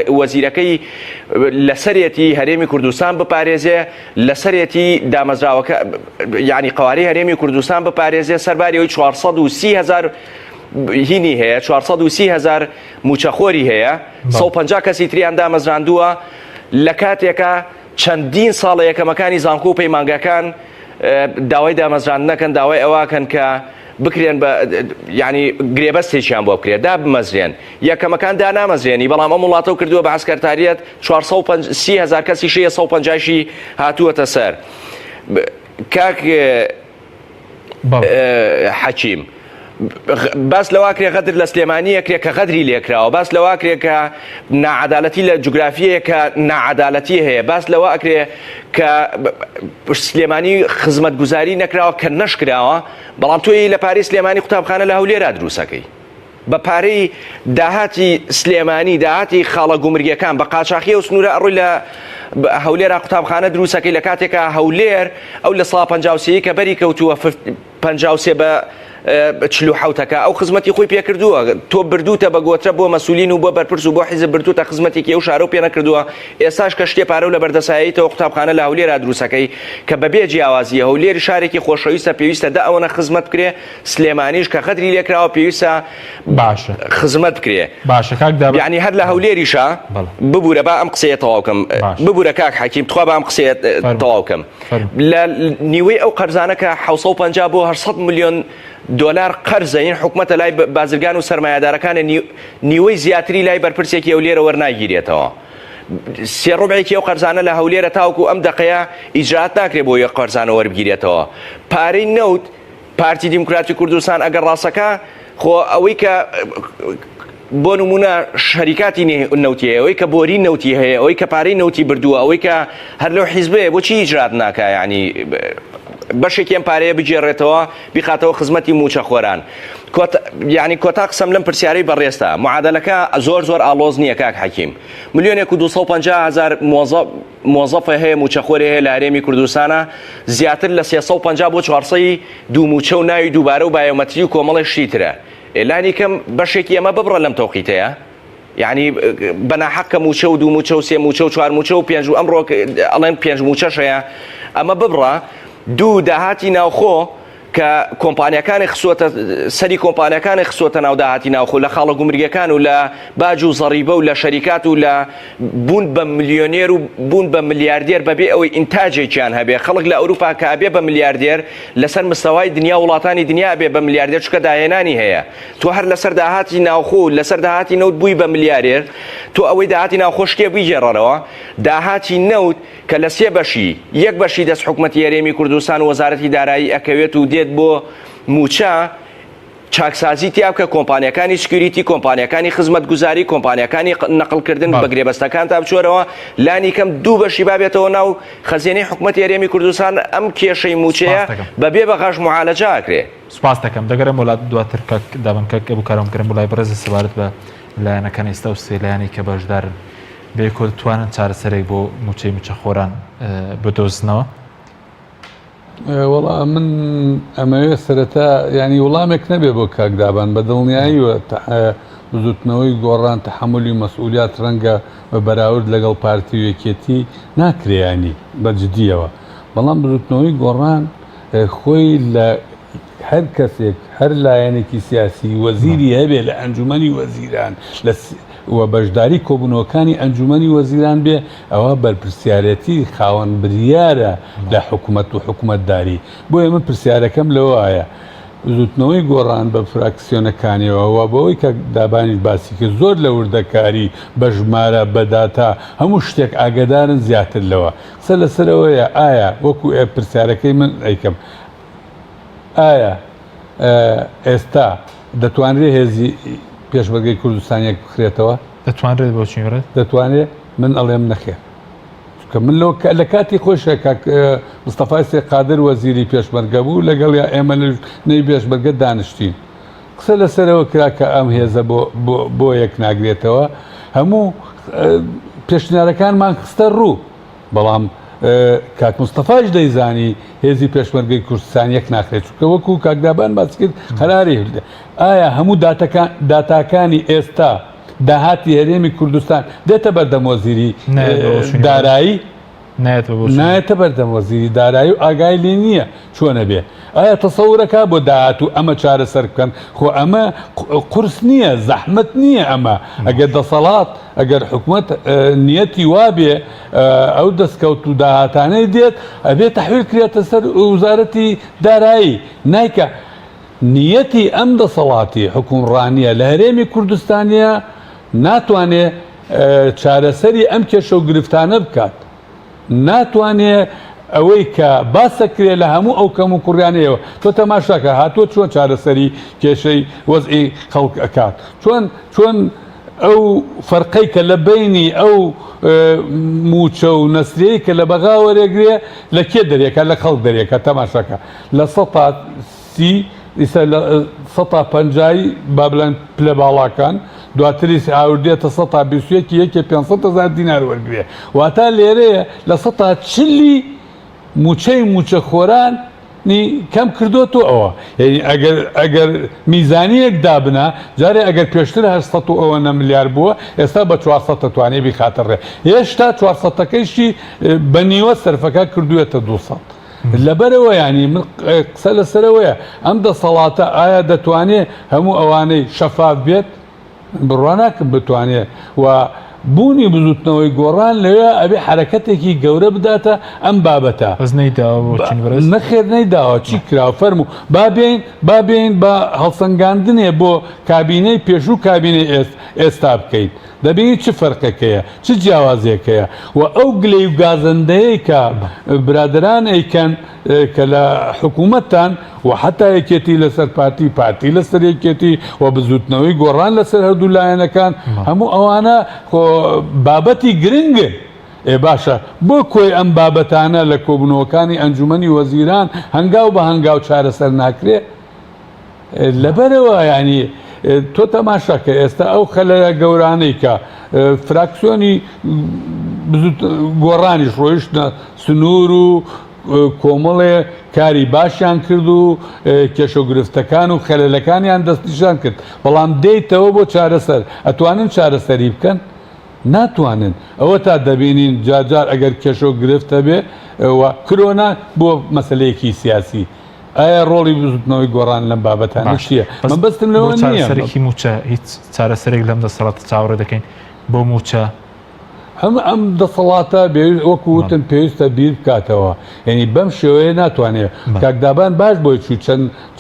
وەزیرەکەی لەسەرەتی هەرێمی کوردستان بپارێزێ لەسەرەتی دامەزراوەکە یعنی قواری هەرێمی کوردستان بپارێزێ سەرباریەوەی 430,000 هینی هەیە 430,000 موچەخۆری هەیە 150 کەسی تریان دامەزراندووە لە کاتێکە چەندین ساڵە یەکەمەکانی زانکۆ و پەیمانگەکان داوای دامەزراندنەکەن داوای ئەواکەن کە بکرێن بە ینی گرێبەستێکیان بۆ بکرێت دا بمەزرێن یەکەمەکان دا نامەزرێنی بەڵام ئەم وڵاتە کردووە بە عسکەرتاریەت 430,000 کەسی 150 هاتووەتە سەر کاک حەکیم باس لەواکرێ غەدر لە سلێمانیەکرێ کە غەدری لێکراوە باس لەواکرێ کە ناعەدالەتی لە جوگرافیەیە کە ناعەدالەتی هەیە باس لەواکرێ کە سلێمانی خزمەتگوزاری نەکراوە کە نەشکراوە بەڵام تۆی لە پارەی سلێمانی قوتابخانە لە هەولێرا دروستەکەی بە پارەی داهاتی سلێمانی داهاتی خاڵە گومرگیەکان بە قاچاقی و سنوورە ئەڕووی لە هەولێرا قوتابخانە دروستەکەی لە کاتێکە هەولێر ئەو لە ساڵ 53 کە بەری کەوتووە 53 بە 47ەکە ئەو خزمەتی خۆی پێکردووە تۆ بردوتە بە گۆترە بۆ مەسولین و بۆ بەرپرس و بۆ حیزب بردوتە خزمەتێکی ئەو شارە و پێ نەکردووە ئێستاش کە شتێ پارە و لە بەردەساییتەوە قوتابخانە لە هەولێرا دروستەکەی کە بەبێ جیاوازیە هەولێری شارێکی خۆشەویستە پێویستە دا ئەوەنە خزمەت بکرێ سلێمانیش کە خەدری لێکراوە پێویستە باشە خزمەت بکرێ باشە یعنی هەر لە هەولێریشە ببوورە با ئەم قسەیە تەواوکەم ببوورە کاک حەکیم تخوا با ئەم قسەیە تەواوکەم لە نیوەی ئەو قەرزانە کە 750 بۆ 800 ملیۆن دۆلار قەرزەین حکومەتە لای بازرگان و سەرمایه‌دارەکانە نیوەی زیاتری لای بەرپرسێکی هەولێرە وەرناگیرێتەوە سێ ڕۆبعێکی ئەو قەرزانە لە هەولێرە تاوکو ئەم دقەیە ئیجرات ناکرێت بۆ یەک قەرزانە وەربگیرێتەوە پارەی نەوت پارتی دیموکراتی کوردستان ئەگەر ڕاستەکە خۆ ئەوەی کە بۆ نمونە شەریکاتی نەوتی هەیە ئەوەی کە بۆری نەوتی هەیە ئەوەی کە پارەی نەوتی بردووە ئەوەی کە هەر لەو حیزبەیە بۆچی ئیجرات ناکە ینی بەشێکیان پارەیە بجێڕێتەوە بیخاتەوە خزمەتی موچەخۆران. ینی کۆتا قسەم لەم پرسیارەی بەڕێستە معادلەکە زۆر ئاڵۆز نییە کاک حەکیم. 1,250,000 مۆزەفە هەیە موچەخۆری هەیە لە هەرێمی کوردستانە، زیاتر لە 350 بۆ 400 دوو موچە و ناوی دووبارە و بایۆمەتری و کۆمەڵی شتیترە. ئێلانی کەم بەشێکی ئەمە ببڕە لەم تەوقیتەیە، یعنی بەناحەق موچە و دوو موچە و سێ موچە و چوار موچە و پێنج و ئەمڕۆ ئەڵێن 5 موچەشەیە، ئەمە ببڕە دوو داهاتی ناوخۆ کە کۆمپانیەکانی خسووەتە سەری کۆمپانیەکانی خسووەتە ناو داهاتی ناوخۆ لە خاڵە گومرگەکان و لە باج و زەڕیبە و لە شەریکات و لە بوون بە ملیۆنێر و بوون بە ملیاردێر بەبێ ئەوەی ئینتاجێکیان هەبێ. خەڵک لە ئەوروپا کە ئەبێ بە ملیاردێر لەسەر مستەوای دنیا وڵاتانی دنیا ئەبێ بە ملیاردێر چکە داهێنانی هەیە. تۆ هەر لەسەر داهاتی ناوخۆ لەسەر داهاتی نەوت بووی بە ملیارێر، تۆ ئەوەی داهاتی ناوخۆ شتێ بیجێڕەرەوە داهاتی نەوت کە لە سێ بەشی یەک بەشی دەست حکومەتی هەرێمی کوردستان وەزارەتی دارایی ئەکەوێت و دێت بۆ موچە چاکسازی تیا بکە کۆمپانیەکانی سکیوریتی، کۆمپانیەکانی خزمەت گوزاری، کۆمپانیەکانی نەقلکردن بەگرێبەستەکان تا بچۆرەوە، لانی کەم دوو بەشی بابێتەوە ناو خەزینەی حکومەتی هەرێمی کوردستان ئەم کێشەی موچەیە بەبێ بەغاش معالەجە ئاکرێ. سپاس دەکەم دەگەرم وڵات دواتر دابنکە بکارم بۆ لای بەڕێز سەبارەت بە لایەنەکان ئێستا و سێلایانی کە بەشدارن بێکۆ توانن چارەسەرێک بۆ موچەی موچەخۆران بدۆزنەوە. وەڵام من ئەمەوێ سەرەتا ینی وەڵامێک نەبێ بۆ کاکدابان بە دڵنیاییوە بزوتنەوەی گۆڕان تەحملی مەسئولیات ڕەنگە بە بەراورد لەگەڵ پارتی و یەکێتی ناکرێیانی بەجددیەوە، بەڵام بزوتنەوەی گۆڕان خۆی لە هەر کەسێک هەر لایەنێکی سیاسی وەزیری هەبێ لە ئەنجومەنی وەزیران و بەشداری کۆبوونەوەکانی ئەنجومەنی وەزیران بێ ئەوە بەرپرسیارەتی خاوەن بریارە لە حکوومەت و حکوومەتداری. بۆیە من پرسیارەکەم لەوەیە زوتنەوەی گۆڕان بە فراکسیۆنەکانیەوە بەوەی کە دابانی باسی کرد زۆر لە وردەکاری بە ژمارە بەداتا هەموو شتێک ئاگدارن زیاتر لەوە. قسە لەسەرەوەیە ئایا وەکو پرسیارەکەی من ئەیکەم ئایا ئێستا دەتوانرێت هێزی پێشبەرگەی کوردستانیەک بخرێتەوە؟ دەتوانرێت بۆ چیڕێت؟ دەتوانێت من ئەڵێم نەخێر کە من لە کاتی خۆشە مستەفای سێقادر وەزیری پێشمەرگە بوو لەگەڵ یا ئێمە نەی پێشمەرگە دانیشتین قسە لەسەرەوە کرا کە ئەم هێزە بۆ یەک ناگرێتەوە هەموو پێشنیارەکانمان خستە ڕوو، بەڵام کاک مستەفاش دەیزانی هێزی پێشمەرگەی کوردستان یەک ناخرێت چونکە وەکو کاکدابان باس کرد قەراری ئایا هەموو داتاکانی ئێستا داهاتی هەرێمی کوردستان دێتە بەردەم وەزیری دارایی؟ نایەتە بەردەم وەزیری دارایی و ئاگای لێ نییە چۆنە بێ. ئایا تەسەورەکە بۆ داهات و ئەمە چارەسەر بکەن؟ خۆ ئەمە قورس نییە، زەحمت نییە ئەمە. ئەگەر دەسەڵات ئەگەر حکوومەت نیەتی وابێ ئەو دەستکەوت و داهاتانەی دێت ئەبێ تەحویل کرێتە سەر وزارەتی دارایی. نایکە نیەتی ئەم دەسەڵاتی حکومڕانیە لە هەرێمی کوردستانیە ناتوانێت چارەسەری ئەم کێشە و گرفتانە بکات، ناتوانێت ئەوەی کە باسەکرێت لە هەموو ئەو کەم و کوڕیانەیەوە. تۆ تەماشاکە هاتووە چۆن چارەسەری کێشەی وەزئی خەڵک ئەکات، چۆن ئەو فەرقەی کە لە بینی ئەو موچە و نەسرەیە کە لە بەغا وەرێگرێ لە کێ دەرێکە لە خەڵک دەرێکە. تەماشاکە لە 130 ئیسا لە 150 با بڵێن پلە باڵاکان دواتری ئاوردێتە 121 یەکێ 500,000 دینار وەرگێ، واتە لێرەیە لە 140 موچەی موچەخۆران کەم کردوتۆ ئەوە. ئەگەر میزانیەک دابنا جارێ ئەگەر پێشتر 800 ئەوە ملیار بووە ئێستا بە 400 دەتوانێت بیخاتەڕێ، هێشتا 400ەکەیشی بە نیوە سەرفەکە کردوێتە 200. لەبەرەوە ینی من قسە لەسەرەوەیە ئەم دەسەڵاتە ئایا دەتوانێت هەموو ئەوانەی شەفاف بێت؟ بڕواناکەم بتوانێت و بوونی بزوتنەوەی گۆڕان لەوێ ئەبێ حرەکەتێکی گەورە بداتە ئەم بابەتە. نەخێر نەیداوە چی کراوە فەرموو بابێن بە هەڵسەنگاندنێ بۆ کابینەی پێشوو کابینەی ئێستا بکەیت. دەبینی چ فەرقەکەیە چ جیاوازیەکەیە و ئەو گلەی و گازەندەیە کە برادران ئەیکەن کە لە حکوومەتتان و حتا یەکێتی لەسەر پارتی لەسەر یەکێتی و بزوتنەوەی گۆڕان لەسەر هەردوو لایەنەکان هەموو ئەوانە بابەتی گرنگن. باشە بۆ کۆی ئەم بابەتانە لە کۆبنەوەکانی ئەنجومەنی وەزیران هەنگاو بە هەنگاو چارەسەر ناکرێ لەبەرەوە ینی تۆ تەماشاکە ئێستا ئەو خەلەرە گەورانەی کە فراکسیۆنی گۆڕانیش ڕۆیشتە سنوور و کۆمەڵێ کاری باشیان کرد و کێشەگرفتەکان و خەلەلەکانیان دەستنیشان کرد بەڵام دێیتەوە بۆ چارەسەر ئەتوانن چارەسەری بکەن ناتوانن ئەوە تا دەبینین جارجار ئەگەر کێشە و گرفتە بێ کرۆنا بۆ مەسلەیەکی سیاسی ئایا ڕۆڵی بزوتنەوەی گۆڕان لەم بابەتانە چییە؟ من بەستم لەوە نییە سەرێکی موچە هیچ چارەسەرێک لەم دەسەڵات چاوەڕێ دەکەین بۆ موچە ئەم دەسەڵاتە وەکوتن پێویستە بیر بکاتەوە یعنی بەم شێوەیە ناتوانێت کاکدابان باش بۆی چوو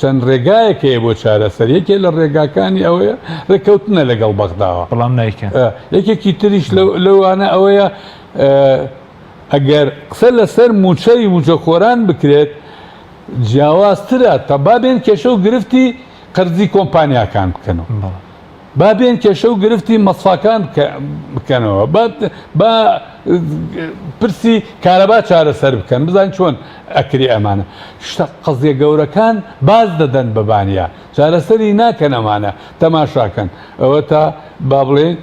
چەند ڕێگایەک هەیە بۆ چارەسەر یەکێ لە ڕێگاکانی ئەوەیە ڕێککەوتنە لەگەڵ بەغداوە بەڵام نیکەن یەکێکی تریش لەوانە ئەوەیە ئەگەر قسە لەسەر موچەی موچەخۆران بکرێت جیاوازترە تا بابێن کێشە و گرفتی قەرزی کۆمپانیاکان بکەنەوە بابێن کێشە و گرفتی مەسفاکان بکەنەوە با پرسی کارەبا چارەسەر بکەن بزانین چۆن ئەکری ئەمانە شتە قەزیە گەورەکان باز دەدەن بەبانیا چارەسەری ناکەن ئەمانە تەماشاکەن ئەوە تا با بڵێن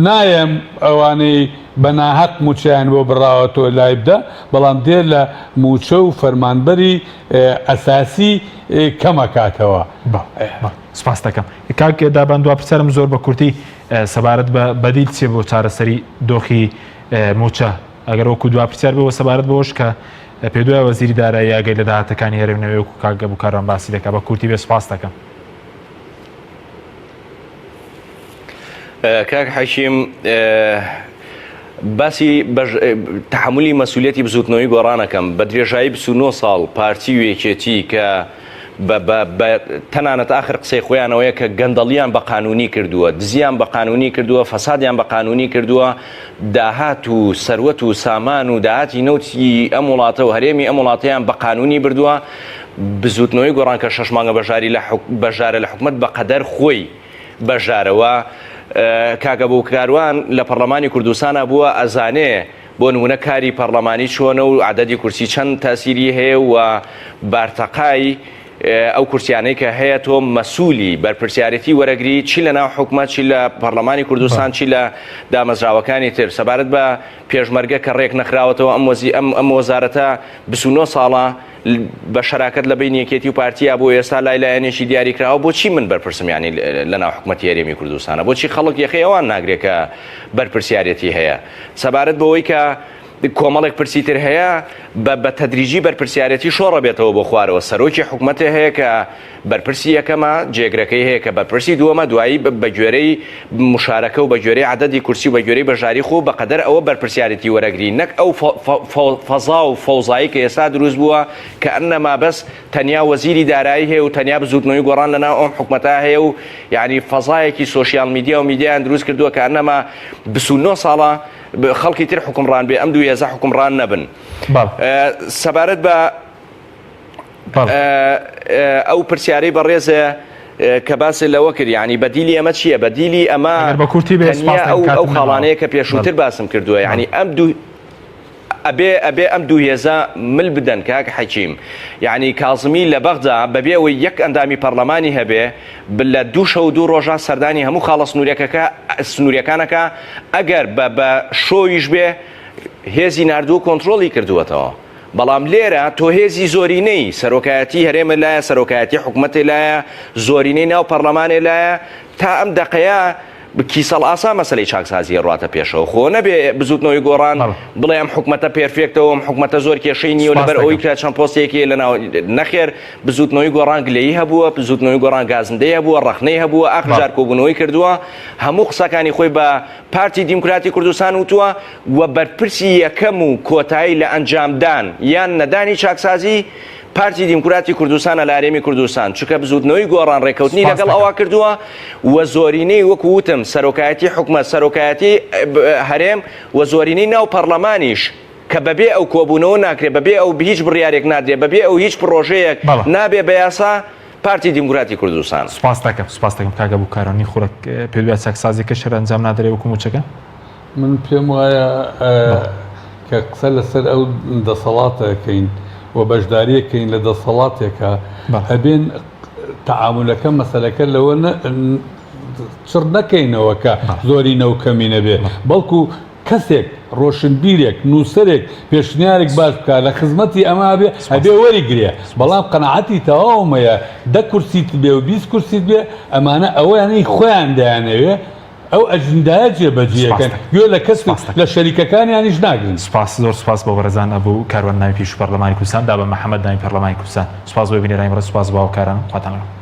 نایەم ئەوانەی بە ناحەق موچیان بۆ بڕاوەتۆ لای بدە بەڵام دێر لە موچە و فەرمانبەری ئەساسی کەمەکاتەوە سپاس دەکەم کاک دابان دوا پرسیارم زۆر بە کورتی سەبارەت بە بەدیل چێ بۆ چارەسەری دۆخی موچە ئەگەر وەکو دوا پرسیار بەوە سەبارەت بەوەش کە پێ دوای وەزیری دارایی ئاگەی لە داهاتەکانی هەرێمنەوەی وەکو کاک گەبووکاران باسی دەکات بە کورتی بێ سپاس دەکەم کاک حەشیم باسی تحملی مەسئولیەتی بزوتنەوەی گۆڕانەکەم بە درێژایی 29 ساڵ پارتی وێکێتی کە تەنانەت آخر قسەی خۆیانەوەیە کە گەندەڵیان بە قانونی کردووە دزیان بە قانونی کردووە فەسادیان بە قانونی کردووە داهات و سەروەت و سامان و داهاتی نەوتی ئەم وڵاتە و هەرێمی ئەم وڵاتیان بە قانونی بردووە بزوتنەوەی گۆڕان کە 6 مانگە بەژارە لە حکومەت بە قەدەر خۆی بەژارەوە کاگە بۆ کاروان لە پەرلەمانی کوردستانە بووە ئەزانێ بۆ نمونە کاری پەرلەمانی چۆنە و عەدەدی کورسی چەند تاسیری هەیە و بارتەقای ئەو کورسیانەی کە هەیە تۆ مەسوولی بەرپرسیارەتی وەرەگری چی لە ناو حکومەت چی لە پەرلەمانی کوردستان چی لە دامەزراوەکانی تر سەبارەت بە پێشمەرگە کە ڕێک نەخراوەتەوە ئەم وەزارەتە 29 ساڵە بە شەراکەت لە بین یەکێتی و پارتیا بۆ ئێستا لایلایەنێکی دیاریکراوە بۆچی من بەرپرسمیانی لە ناو حکومەتی هەرێمی کوردستانە بۆچی خەڵک یەخەیەوان ناگرێت کە بەرپرسیارەتی هەیە سەبارەت بەوەی کە کۆمەڵێک پرسیتر هەیە بە تەدریجی بەرپرسیارەتی شۆڕە بێتەوە بۆ خوارەوە سەرۆکی حکومەتە هەیە کە بەرپرسی یەکەمە جێگرەکەی هەیە کە بەرپرسی دووەمە دوایی بە گوێرەی مشارەکە و بە گوێرەی عەدەدی کورسی و بە گوێرەی بەژاری خۆ بەقەدەر ئەوە بەرپرسیارەتی وەرەگری نەک ئەو فەزا و فەوزایی کە ئێستا دروست بووە کە ئەنەما بەس تەنیا وەزیری دارایی هەیە و تەنیا بزوتنەوەی گۆڕان لەناو ئەم حکومەتە هەیە و یعنی فەزایەکی سۆشیال میدیا و میدیایان دروست کردووە کە ئەنەما 29 ساڵە خەڵکی تر حکومڕان بێ ئەم دوو هێزە حکومڕان نەبن سەبارەت بە ئەو پرسیارەی بەڕێزە کە باسی لەوە کرد ینی بەدیلی ئەمە چییە بەدیلی ئەمە ئەو خاڵانەیە کە پێشووتر باسم کردووە ینی ئەم دوو ئەبێ ئەم دوو هێزە مل بدەن کاک حەکیم یعنی کازمی لە بەغدا بەبێ ئەوەی یەک ئەندامی پەرلەمانی هەبێ لە 2 شەو و 2 ڕۆژە سەردانی هەموو خاڵە سنووریەکانەکە ئەگەر بە شۆیش بێ هێزی نردوو کۆنتترۆلی کردووەتەوە بەڵام لێرە تۆ هێزی زۆرینەی سەرۆکایەتی هەرێمە لایە سەرۆکایەتی حکومەتی لایە زۆرینەی ناو پەرلەمانێ لایە تا ئەم دەقەیە کیسەڵ ئاسا مەسلەی چاکسازیە ڕاتە پێشەوە خۆ نەبێ بزوتنەوەی گۆڕان بڵێ ئەم حکومەتە پێرفێکتەوە ئەم حکومەتە زۆر کێشەی نیە و لەبەر ئەوەی کرا چەند پۆستێکی لەناو نەخێر بزوتنەوەی گۆڕان گلەیی هەبووە بزوتنەوەی گۆڕان گازندەی هەبووە ڕەخنەی هەبووە ئاخجار کۆبوونەوەی کردووە هەموو قسەکانی خۆی بە پارتی دیموکراتی کوردستان وتووە و بەرپرسی یەکەم و کۆتایی لە ئەنجامدان یان نەدانی چاکسازی پارتی دیموکراتی کوردستانە لە هەرێمی کوردستان چونکە بزوتنەوەی گۆڕان ڕێکەوتنی لەگەڵ ئەوە کردووە و زۆرینەی وەکو وتم سەرۆکایەتی حکومەت سەرۆکایەتی هەرێم و زۆرینەی ناو پەرلەمانیش کە بەبێ ئەو کۆبوونەوە ناکرێت بەبێ ئەو هیچ بڕیارێک نادرێت بەبێ ئەو هیچ پرۆژەیەک نابێ بە یاسا پارتی دیموکراتی کوردستان سپاس دەکەم کاگە بوو کارانی خۆرە پێویست چاکسازیەکە شەر ئەنجام نادرێ وەکو موچەکە من پێم وایە کە قسە لەسەر ئەو دەسەڵاتەکەین و بەشداریەکەین لە دەسەڵاتێکە هەبێن تەعاملەکە مەسەلەکە لەوە چڕ نەکەینەوە کە زۆری نەوکەمی نەبێ بەڵکو کەسێک ڕۆشنبیرێک نووسەرێک پێشنیارێک باش بکە لە خزمەتی ئەمە بێ هەبێ وەریگرێ بەڵام قەنەعەتی تەواومەیە 10 کورسیت بێ و 20 کورسیت بێ ئەمانە ئەوەیانەی خۆیان دەیانەوێ ئەو ئەجندایە جێبەجێەکەن گوێ لە کەس لە شەریکەکانیانیش ناگرن. سپاس زۆر سپاس بۆ بەرەزان ئەبوو کاروان ناوی پێش پەرلەمانی کوردستان دا بە محەممەد ناوی پەرلەمانی کوردستان سپاس بۆ بینێرانی بەڕێز سپاس باوکاران خواتان.